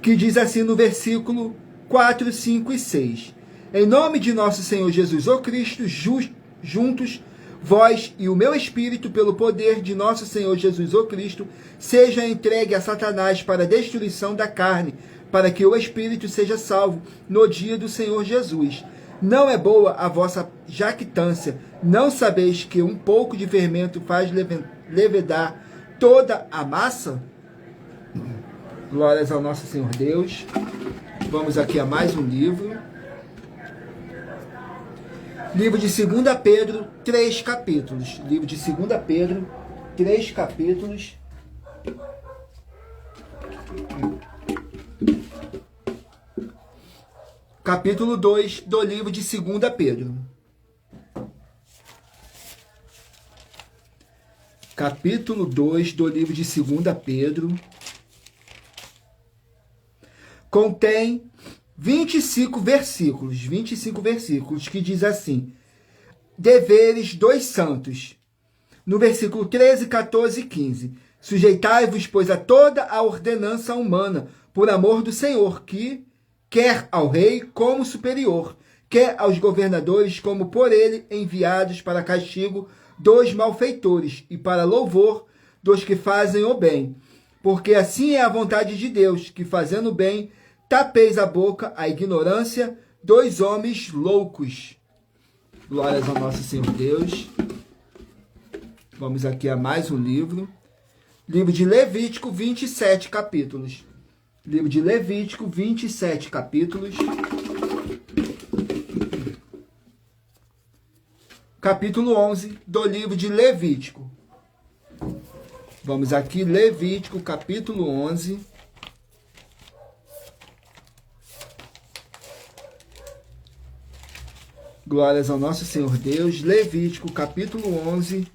Que diz assim no versículo 4, 5 e 6. Em nome de nosso Senhor Jesus o Cristo, juntos, vós e o meu espírito, pelo poder de nosso Senhor Jesus o Cristo, seja entregue a Satanás para a destruição da carne, para que o espírito seja salvo no dia do Senhor Jesus. Não é boa a vossa jactância. Não sabeis que um pouco de fermento faz levedar toda a massa? Glórias ao nosso Senhor Deus. Vamos aqui a mais um livro. Livro de 2 Pedro, 3 capítulos. Livro de 2 Pedro, 3 capítulos. Capítulo 2 do livro de 2 Pedro. Capítulo 2 do livro de 2 Pedro. Contém 25 versículos, que diz assim: deveres dos santos. No versículo 13, 14 e 15. Sujeitai-vos, pois, a toda a ordenança humana, por amor do Senhor, que quer ao rei como superior, quer aos governadores como por ele enviados para castigo dos malfeitores e para louvor dos que fazem o bem. Porque assim é a vontade de Deus, que fazendo o bem, tapeis a boca à ignorância dos homens loucos. Glórias ao nosso Senhor Deus. Vamos aqui a mais um livro. Livro de Levítico, 27 capítulos. Livro de Levítico, 27 capítulos. Capítulo 11 do livro de Levítico. Vamos aqui, Levítico, capítulo 11. Glórias ao nosso Senhor Deus. Levítico, capítulo 11,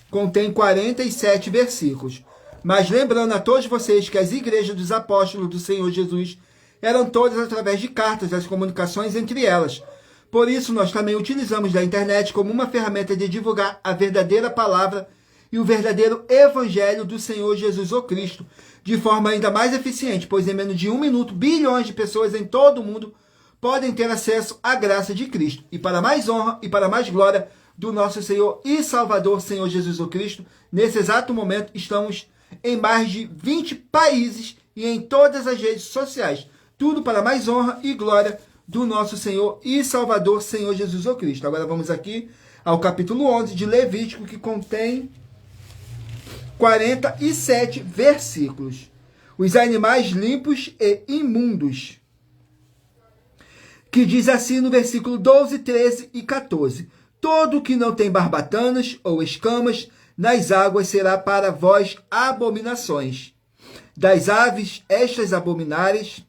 contém 47 versículos. Mas lembrando a todos vocês que as igrejas dos apóstolos do Senhor Jesus eram todas através de cartas, as comunicações entre elas. Por isso, nós também utilizamos da internet como uma ferramenta de divulgar a verdadeira palavra e o verdadeiro evangelho do Senhor Jesus o Cristo, de forma ainda mais eficiente, pois em menos de 1 minuto, bilhões de pessoas em todo o mundo podem ter acesso à graça de Cristo. E para mais honra e para mais glória do nosso Senhor e Salvador, Senhor Jesus o Cristo, nesse exato momento estamos em mais de 20 países e em todas as redes sociais. Tudo para mais honra e glória do nosso Senhor e Salvador, Senhor Jesus o Cristo. Agora vamos aqui ao capítulo 11 de Levítico, que contém 47 versículos. Os animais limpos e imundos. Que diz assim no versículo 12, 13 e 14. Todo que não tem barbatanas ou escamas nas águas será para vós abominações. Das aves, estas abominárias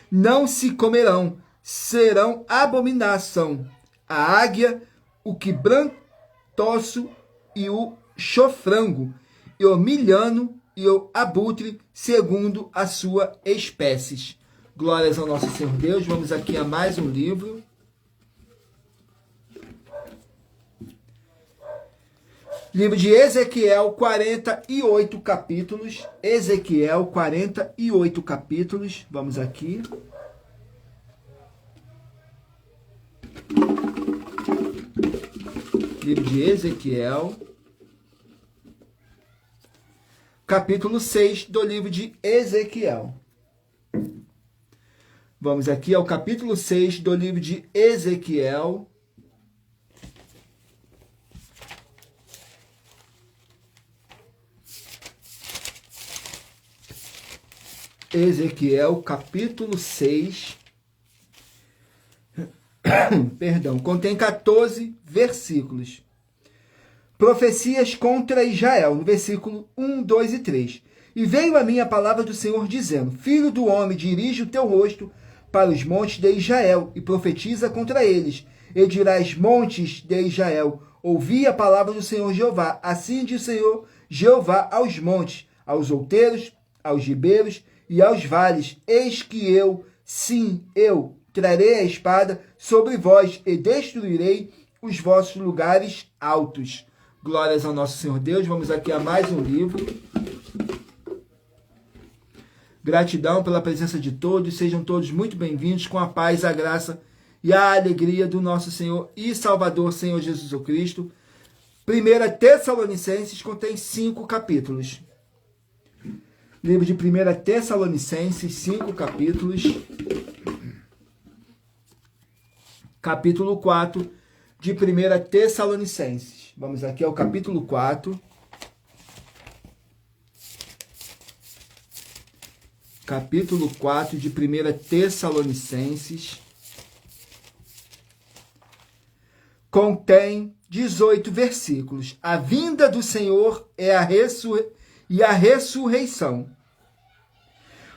não se comerão, serão abominação. A águia, o quibrantoço e o chofrango, e o milhano e o abutre, segundo a sua espécies. Glórias ao nosso Senhor Deus. Vamos aqui a mais um livro. Livro de Ezequiel, 48 capítulos. Ezequiel, 48 capítulos. Vamos aqui. Livro de Ezequiel, capítulo 6 do livro de Ezequiel. Vamos aqui ao capítulo 6 do livro de Ezequiel. Ezequiel, capítulo 6. Perdão, contém 14 versículos. Profecias contra Israel, no versículo 1, 2 e 3. E veio a mim a palavra do Senhor dizendo: Filho do homem, dirige o teu rosto para os montes de Israel e profetiza contra eles. E dirás: montes de Israel, ouvi a palavra do Senhor Jeová. Assim diz o Senhor Jeová aos montes, aos outeiros, aos ribeiros e aos vales: eis que eu, sim, eu, trarei a espada sobre vós e destruirei os vossos lugares altos. Glórias ao nosso Senhor Deus. Vamos aqui a mais um livro. Gratidão pela presença de todos. Sejam todos muito bem-vindos, com a paz, a graça e a alegria do nosso Senhor e Salvador, Senhor Jesus o Cristo. 1 Tessalonicenses contém 5 capítulos. Livro de 1 Tessalonicenses, 5 capítulos. Capítulo 4 de 1 Tessalonicenses. Vamos aqui ao capítulo 4. Capítulo 4 de 1 Tessalonicenses. Contém 18 versículos. A vinda do Senhor é a ressurreição.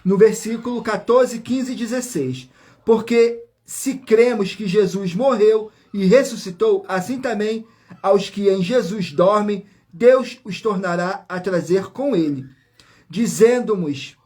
No versículo 14, 15 e 16. Porque se cremos que Jesus morreu e ressuscitou, assim também aos que em Jesus dormem, Deus os tornará a trazer com ele. Dizemos-vos,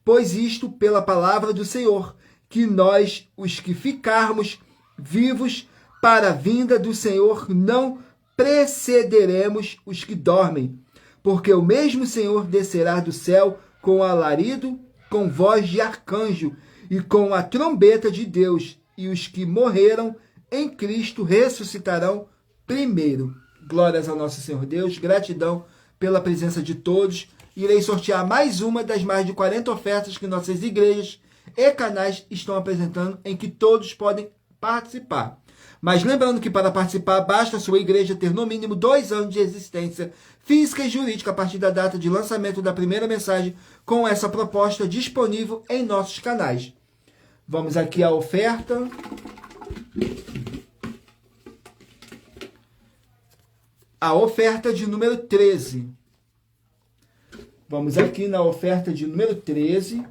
pois isto pela palavra do Senhor, que nós, os que ficarmos vivos para a vinda do Senhor, não precederemos os que dormem, porque o mesmo Senhor descerá do céu com alarido, com voz de arcanjo e com a trombeta de Deus, e os que morreram em Cristo ressuscitarão primeiro. Glórias ao nosso Senhor Deus, gratidão pela presença de todos. Irei sortear mais uma das mais de 40 ofertas que nossas igrejas e canais estão apresentando, em que todos podem participar. Mas lembrando que para participar, basta a sua igreja ter no mínimo 2 anos de existência física e jurídica a partir da data de lançamento da primeira mensagem com essa proposta disponível em nossos canais. Vamos aqui à oferta. A oferta de número 13. Vamos aqui na oferta de número 13.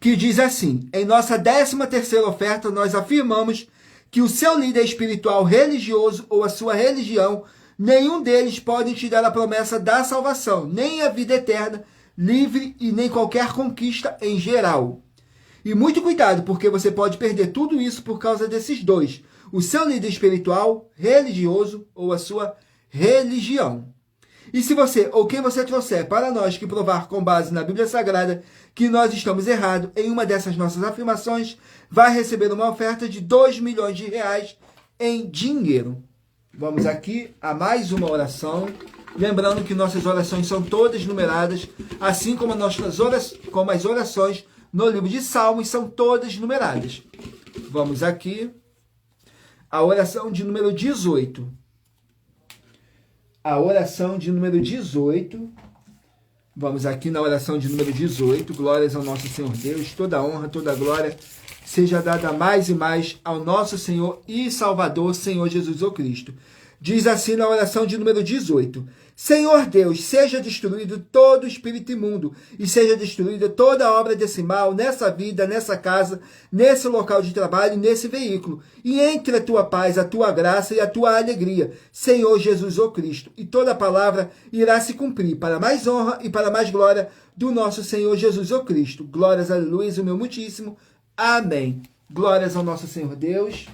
Que diz assim: em nossa 13ª oferta, nós afirmamos que o seu líder espiritual, religioso ou a sua religião, nenhum deles pode te dar a promessa da salvação, nem a vida eterna, livre e nem qualquer conquista em geral. E muito cuidado, porque você pode perder tudo isso por causa desses dois: o seu líder espiritual, religioso ou a sua religião. E se você ou quem você trouxer para nós que provar com base na Bíblia Sagrada que nós estamos errados em uma dessas nossas afirmações, vai receber uma oferta de 2 milhões de reais em dinheiro. Vamos aqui a mais uma oração. Lembrando que nossas orações são todas numeradas, assim como as orações no livro de Salmos são todas numeradas. Vamos aqui a oração de número 18. A oração de número 18. Vamos aqui na oração de número 18. Glórias ao nosso Senhor Deus. Toda honra, toda glória seja dada mais e mais ao nosso Senhor e Salvador, Senhor Jesus o Cristo. Diz assim na oração de número 18. Senhor Deus, seja destruído todo espírito imundo e seja destruída toda obra desse mal nessa vida, nessa casa, nesse local de trabalho, nesse veículo. E entre a tua paz, a tua graça e a tua alegria, Senhor Jesus o Cristo. E toda palavra irá se cumprir para mais honra e para mais glória do nosso Senhor Jesus o Cristo. Glórias, aleluia, o meu muitíssimo. Amém. Glórias ao nosso Senhor Deus.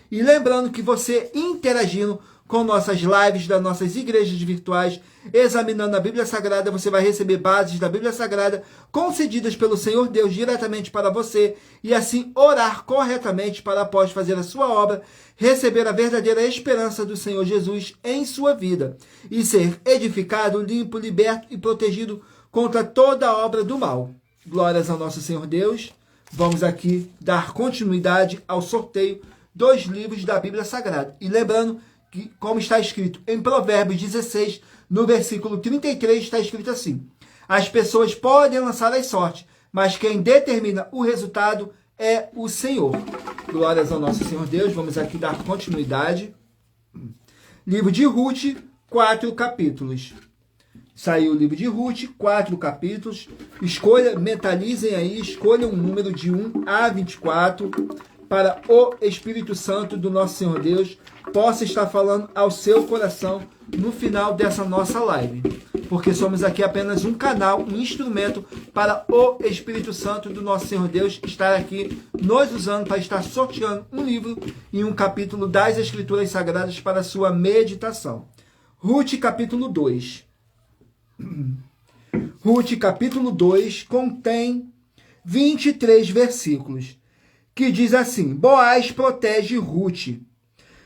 E lembrando que você interagindo com nossas lives das nossas igrejas virtuais, examinando a Bíblia Sagrada, você vai receber bases da Bíblia Sagrada concedidas pelo Senhor Deus diretamente para você e assim orar corretamente para, após fazer a sua obra, receber a verdadeira esperança do Senhor Jesus em sua vida e ser edificado, limpo, liberto e protegido contra toda a obra do mal. Glórias ao nosso Senhor Deus. Vamos aqui dar continuidade ao sorteio dos livros da Bíblia Sagrada. E lembrando que, como está escrito em Provérbios 16, no versículo 33, está escrito assim: as pessoas podem lançar as sortes, mas quem determina o resultado é o Senhor. Glórias ao nosso Senhor Deus. Vamos aqui dar continuidade. Livro de Ruth, 4 capítulos. Saiu o livro de Ruth, 4 capítulos. Mentalizem aí, escolham um número de 1 a 24, para o Espírito Santo do nosso Senhor Deus possa estar falando ao seu coração no final dessa nossa live. Porque somos aqui apenas um canal, um instrumento para o Espírito Santo do nosso Senhor Deus estar aqui nos usando para estar sorteando um livro e um capítulo das Escrituras Sagradas para a sua meditação. Ruth capítulo 2. Ruth capítulo 2 contém 23 versículos, que diz assim: Boaz protege Ruth.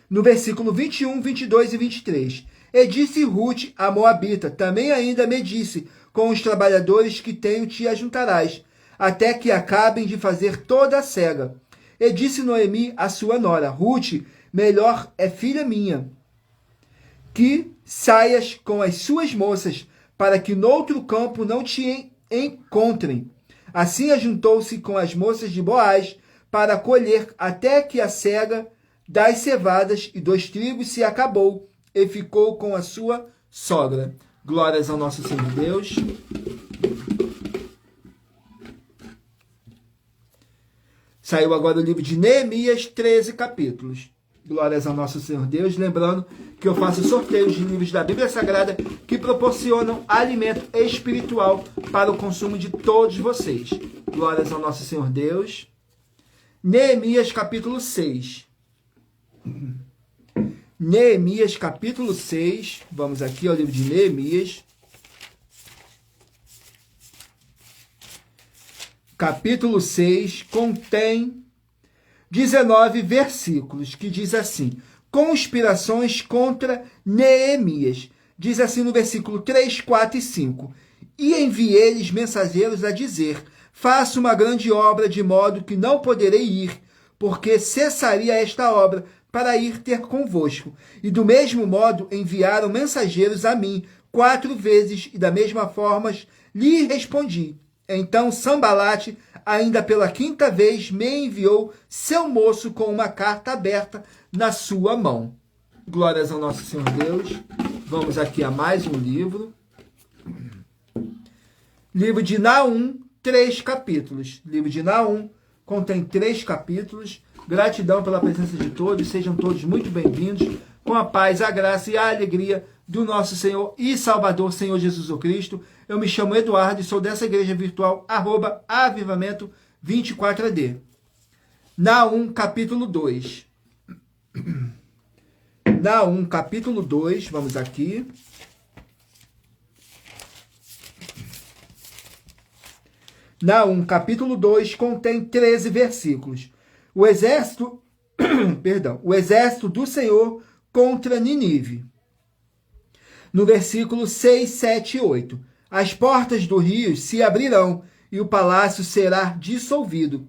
No versículo 21, 22 e 23. E disse Rute, a Moabita, também ainda me disse, com os trabalhadores que tenho te ajuntarás, até que acabem de fazer toda a cega. E disse Noemi a sua nora, Rute, melhor é filha minha, que saias com as suas moças, para que noutro campo não te encontrem. Assim ajuntou-se com as moças de Boaz, para colher até que a cega das cevadas e dos trigos se acabou, e ficou com a sua sogra. Glórias ao nosso Senhor Deus. Saiu agora o livro de Neemias, 13 capítulos. Glórias ao nosso Senhor Deus. Lembrando que eu faço sorteios de livros da Bíblia Sagrada que proporcionam alimento espiritual para o consumo de todos vocês. Glórias ao nosso Senhor Deus. Neemias, capítulo 6. Neemias, capítulo 6. Vamos aqui ao livro de Neemias. Capítulo 6 contém 19 versículos, que diz assim: conspirações contra Neemias. Diz assim no versículo 3, 4 e 5. E enviei-lhes mensageiros a dizer: faço uma grande obra, de modo que não poderei ir, porque cessaria esta obra para ir ter convosco. E do mesmo modo enviaram mensageiros a mim 4 vezes, e da mesma forma lhe respondi. Então Sambalate, ainda pela 5ª vez, me enviou seu moço com uma carta aberta na sua mão. Glórias ao nosso Senhor Deus. Vamos aqui a mais um livro. Livro de Naum, 3 capítulos. Livro de Naum contém 3 capítulos. Gratidão pela presença de todos. Sejam todos muito bem-vindos. Com a paz, a graça e a alegria do nosso Senhor e Salvador, Senhor Jesus Cristo. Eu me chamo Eduardo e sou dessa igreja virtual, @avivamento 24AD. Naum, capítulo 2. Naum, capítulo 2, vamos aqui. Naum, capítulo 2, contém 13 versículos. O exército do Senhor contra Nínive. No versículo 6, 7 e 8. As portas do rio se abrirão e o palácio será dissolvido.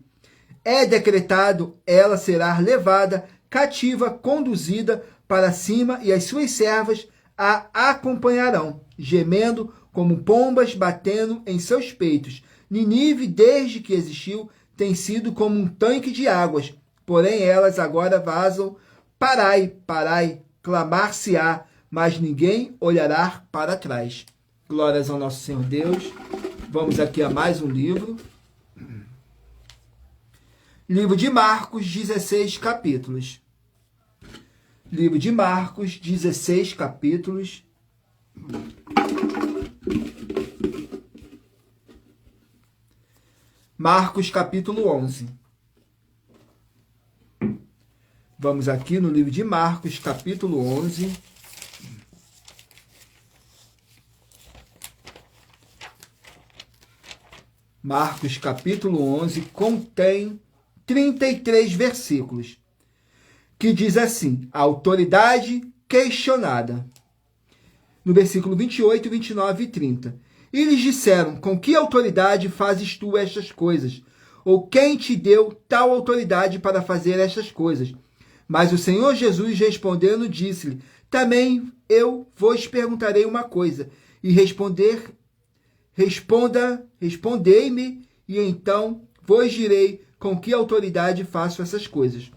É decretado, ela será levada cativa, conduzida para cima, e as suas servas a acompanharão, gemendo como pombas batendo em seus peitos. Nínive, desde que existiu, tem sido como um tanque de águas, porém elas agora vazam. Parai, parai, clamar-se-á, mas ninguém olhará para trás. Glórias ao nosso Senhor Deus. Vamos aqui a mais um livro. Livro de Marcos, 16 capítulos. Livro de Marcos, 16 capítulos. Marcos, capítulo 11. Vamos aqui no livro de Marcos, capítulo 11. Marcos, capítulo 11, contém 33 versículos, que diz assim: a autoridade questionada. No versículo 28, 29 e 30. E lhes disseram: com que autoridade fazes tu estas coisas? Ou quem te deu tal autoridade para fazer estas coisas? Mas o Senhor Jesus, respondendo, disse-lhe: também eu vos perguntarei uma coisa, e respondei-me, e então vos direi com que autoridade faço essas coisas.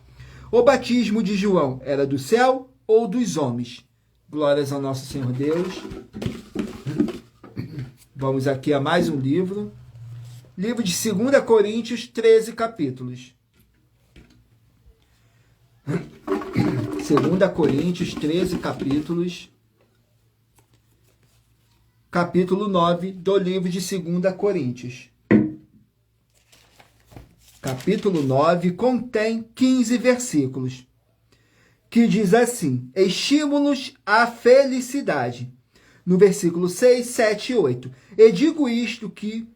O batismo de João era do céu ou dos homens? Glórias ao nosso Senhor Deus. Vamos aqui a mais um livro. Livro de 2 Coríntios, 13 capítulos. 2 Coríntios, 13 capítulos. Capítulo 9 do livro de 2 Coríntios. Capítulo 9 contém 15 versículos, que diz assim: estímulos à felicidade. No versículo 6, 7 e 8. E digo isto, que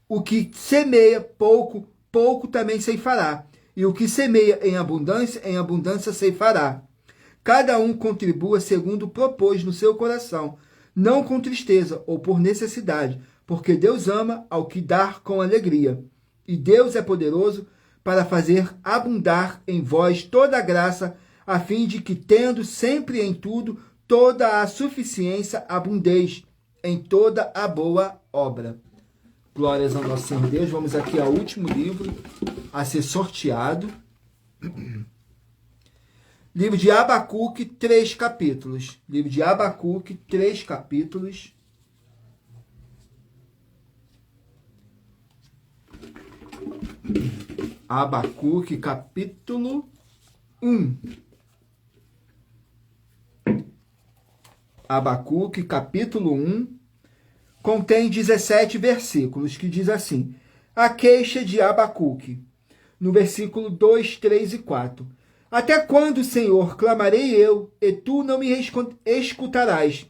o que semeia pouco, pouco também ceifará. E o que semeia em abundância ceifará. cada um contribua segundo propôs no seu coração, não com tristeza ou por necessidade, porque Deus ama ao que dá com alegria. E Deus é poderoso para fazer abundar em vós toda a graça, a fim de que, tendo sempre em tudo toda a suficiência, abundeis em toda a boa obra. Glórias ao nosso Senhor Deus. Vamos aqui ao último livro a ser sorteado. Livro de Abacuque, 3 capítulos. Livro de Abacuque, 3 capítulos. Abacuque, capítulo 1. Abacuque, capítulo 1, contém 17 versículos, que diz assim: a queixa de Abacuque, no versículo 2, 3 e 4. Até quando, Senhor, clamarei eu, e tu não me escutarás?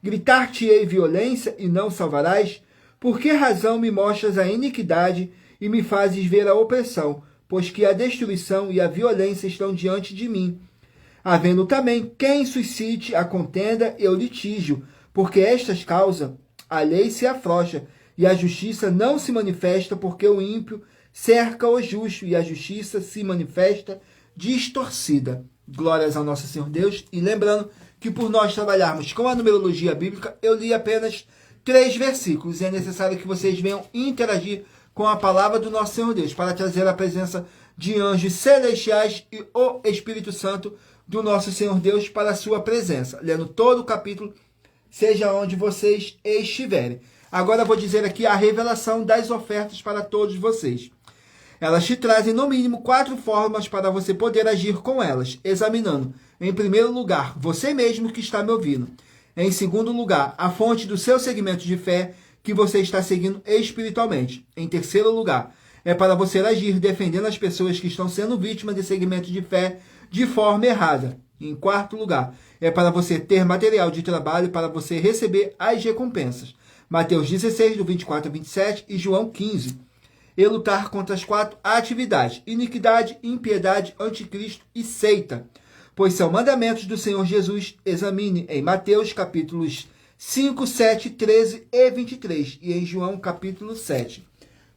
Gritar-te-ei violência e não salvarás? Por que razão me mostras a iniquidade e me fazes ver a opressão? Pois que a destruição e a violência estão diante de mim. Havendo também quem suscite a contenda e o litígio, porque estas causam, a lei se afrouxa, e a justiça não se manifesta, porque o ímpio cerca o justo, e a justiça se manifesta distorcida. Glórias ao nosso Senhor Deus. E lembrando que por nós trabalharmos com a numerologia bíblica, eu li apenas 3 versículos, e é necessário que vocês venham interagir com a palavra do nosso Senhor Deus, para trazer a presença de anjos celestiais e o Espírito Santo do nosso Senhor Deus para a sua presença, lendo todo o capítulo, seja onde vocês estiverem. Agora vou dizer aqui a revelação das ofertas para todos vocês. Elas te trazem no mínimo 4 formas para você poder agir com elas, examinando, em primeiro lugar, você mesmo que está me ouvindo. Em segundo lugar, a fonte do seu segmento de fé que você está seguindo espiritualmente. Em terceiro lugar, é para você agir defendendo as pessoas que estão sendo vítimas de segmento de fé de forma errada. Em quarto lugar, é para você ter material de trabalho para você receber as recompensas. Mateus 16, do 24 a 27 e João 15. E lutar contra as 4 atividades: iniquidade, impiedade, anticristo e seita. Pois são mandamentos do Senhor Jesus. Examine em Mateus capítulos 5, 7, 13 e 23 e em João capítulo 7.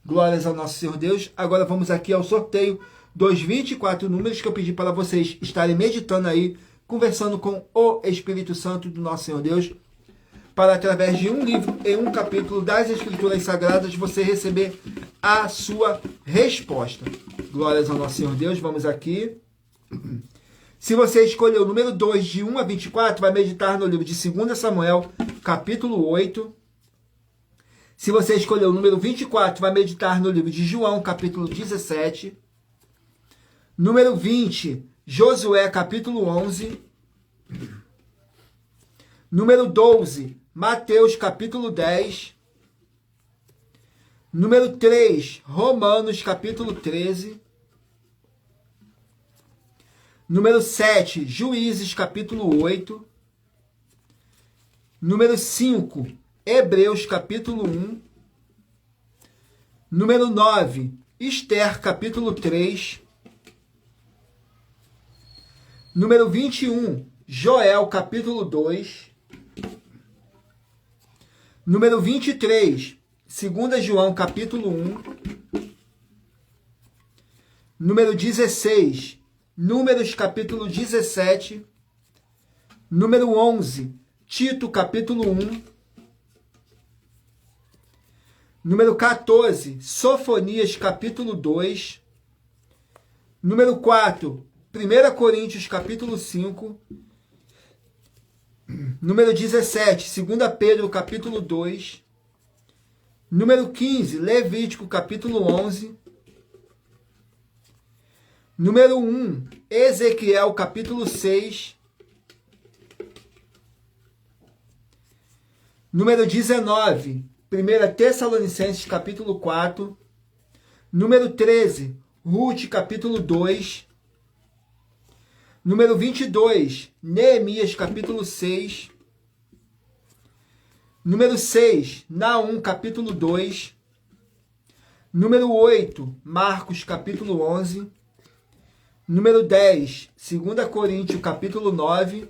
Glórias ao nosso Senhor Deus. Agora vamos aqui ao sorteio dos 24 números que eu pedi para vocês estarem meditando aí, conversando com o Espírito Santo do nosso Senhor Deus, para através de um livro e um capítulo das Escrituras Sagradas você receber a sua resposta. Glórias ao nosso Senhor Deus. Vamos aqui. Se você escolher o número 2, de 1 a 24, vai meditar no livro de 2 Samuel, capítulo 8. Se você escolher o número 24, vai meditar no livro de João, capítulo 17. Número 20, Josué, capítulo 11. Número 12, Mateus, capítulo 10. Número 3, Romanos, capítulo 13. Número 7, Juízes, capítulo 8. Número 5, Hebreus, capítulo 1. Número 9, Esther, capítulo 3. Número 21, Joel, capítulo 2. Número 23, 2 João, capítulo 1. Número 16, Números, capítulo 17. Número 11, Tito, capítulo 1. Número 14, Sofonias, capítulo 2. Número 4, 1 Coríntios, capítulo 5. Número 17, 2 Pedro, capítulo 2. Número 15, Levítico, capítulo 11. Número 1, Ezequiel, capítulo 6. Número 19, 1 Tessalonicenses, capítulo 4. Número 13, Ruth, capítulo 2. Número 22, Neemias, capítulo 6. Número 6, Naum, capítulo 2. Número 8, Marcos, capítulo 11. Número 10, 2 Coríntios, capítulo 9.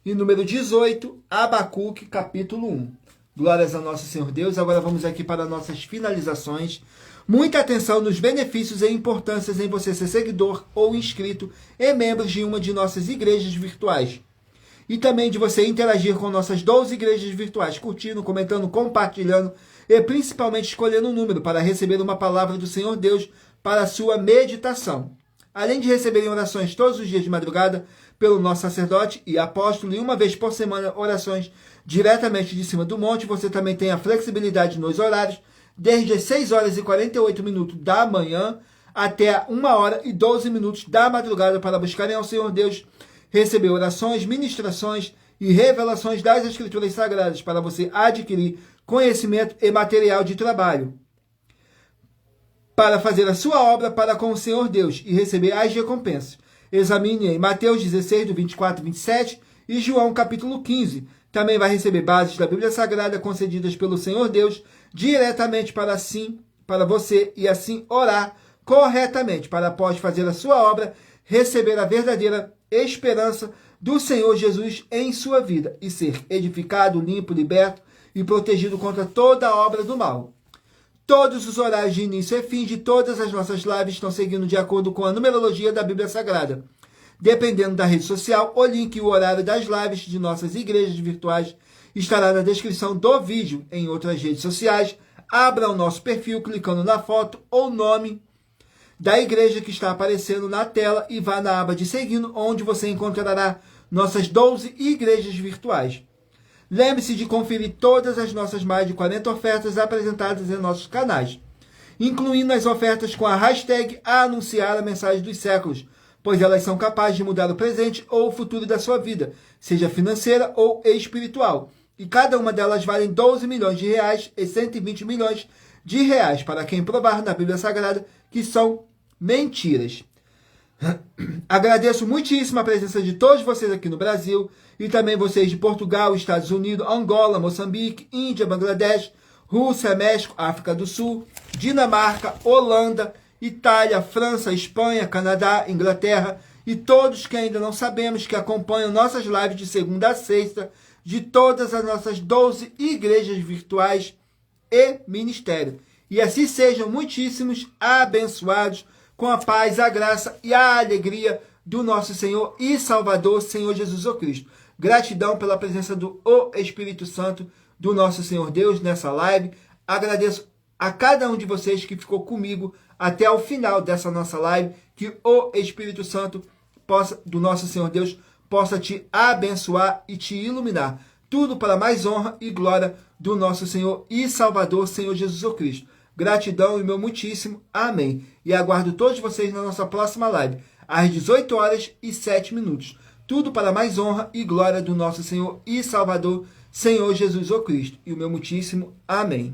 E número 18, Abacuque, capítulo 1. Glórias a nosso Senhor Deus. Agora vamos aqui para nossas finalizações. Muita atenção nos benefícios e importâncias em você ser seguidor ou inscrito e membro de uma de nossas igrejas virtuais. E também de você interagir com nossas 12 igrejas virtuais, curtindo, comentando, compartilhando e principalmente escolhendo um número para receber uma palavra do Senhor Deus para a sua meditação. Além de receberem orações todos os dias de madrugada pelo nosso sacerdote e apóstolo e uma vez por semana orações diretamente de cima do monte, você também tem a flexibilidade nos horários, desde as 6 horas e 48 minutos da manhã até 1 hora e 12 minutos da madrugada para buscarem ao Senhor Deus, receber orações, ministrações e revelações das Escrituras Sagradas para você adquirir conhecimento e material de trabalho para fazer a sua obra para com o Senhor Deus e receber as recompensas. Examine em Mateus 16, do 24 e 27 e João capítulo 15. Também vai receber bases da Bíblia Sagrada concedidas pelo Senhor Deus diretamente para você e assim orar corretamente para após fazer a sua obra, receber a verdadeira esperança do Senhor Jesus em sua vida e ser edificado, limpo, liberto e protegido contra toda a obra do mal. Todos os horários de início e fim de todas as nossas lives estão seguindo de acordo com a numerologia da Bíblia Sagrada. Dependendo da rede social, o link e o horário das lives de nossas igrejas virtuais estará na descrição do vídeo. Em outras redes sociais, abra o nosso perfil clicando na foto ou nome da igreja que está aparecendo na tela e vá na aba de seguindo, onde você encontrará nossas 12 igrejas virtuais. Lembre-se de conferir todas as nossas mais de 40 ofertas apresentadas em nossos canais, incluindo as ofertas com a hashtag Anunciar a Mensagem dos Séculos, pois elas são capazes de mudar o presente ou o futuro da sua vida, seja financeira ou espiritual. E cada uma delas vale 12 milhões de reais e 120 milhões de reais para quem provar na Bíblia Sagrada que são mentiras. Agradeço muitíssimo a presença de todos vocês aqui no Brasil e também vocês de Portugal, Estados Unidos, Angola, Moçambique, Índia, Bangladesh, Rússia, México, África do Sul, Dinamarca, Holanda, Itália, França, Espanha, Canadá, Inglaterra e todos que ainda não sabemos que acompanham nossas lives de segunda a sexta de todas as nossas 12 igrejas virtuais e ministério. E assim sejam muitíssimos abençoados com a paz, a graça e a alegria do nosso Senhor e Salvador, Senhor Jesus Cristo. Gratidão pela presença do Espírito Santo do nosso Senhor Deus nessa live. Agradeço a cada um de vocês que ficou comigo até o final dessa nossa live, que o Espírito Santo do nosso Senhor Deus possa te abençoar e te iluminar. Tudo para mais honra e glória do nosso Senhor e Salvador, Senhor Jesus Cristo. Gratidão e meu muitíssimo amém. E aguardo todos vocês na nossa próxima live, às 18 horas e 7 minutos. Tudo para mais honra e glória do nosso Senhor e Salvador, Senhor Jesus Cristo. E o meu muitíssimo amém.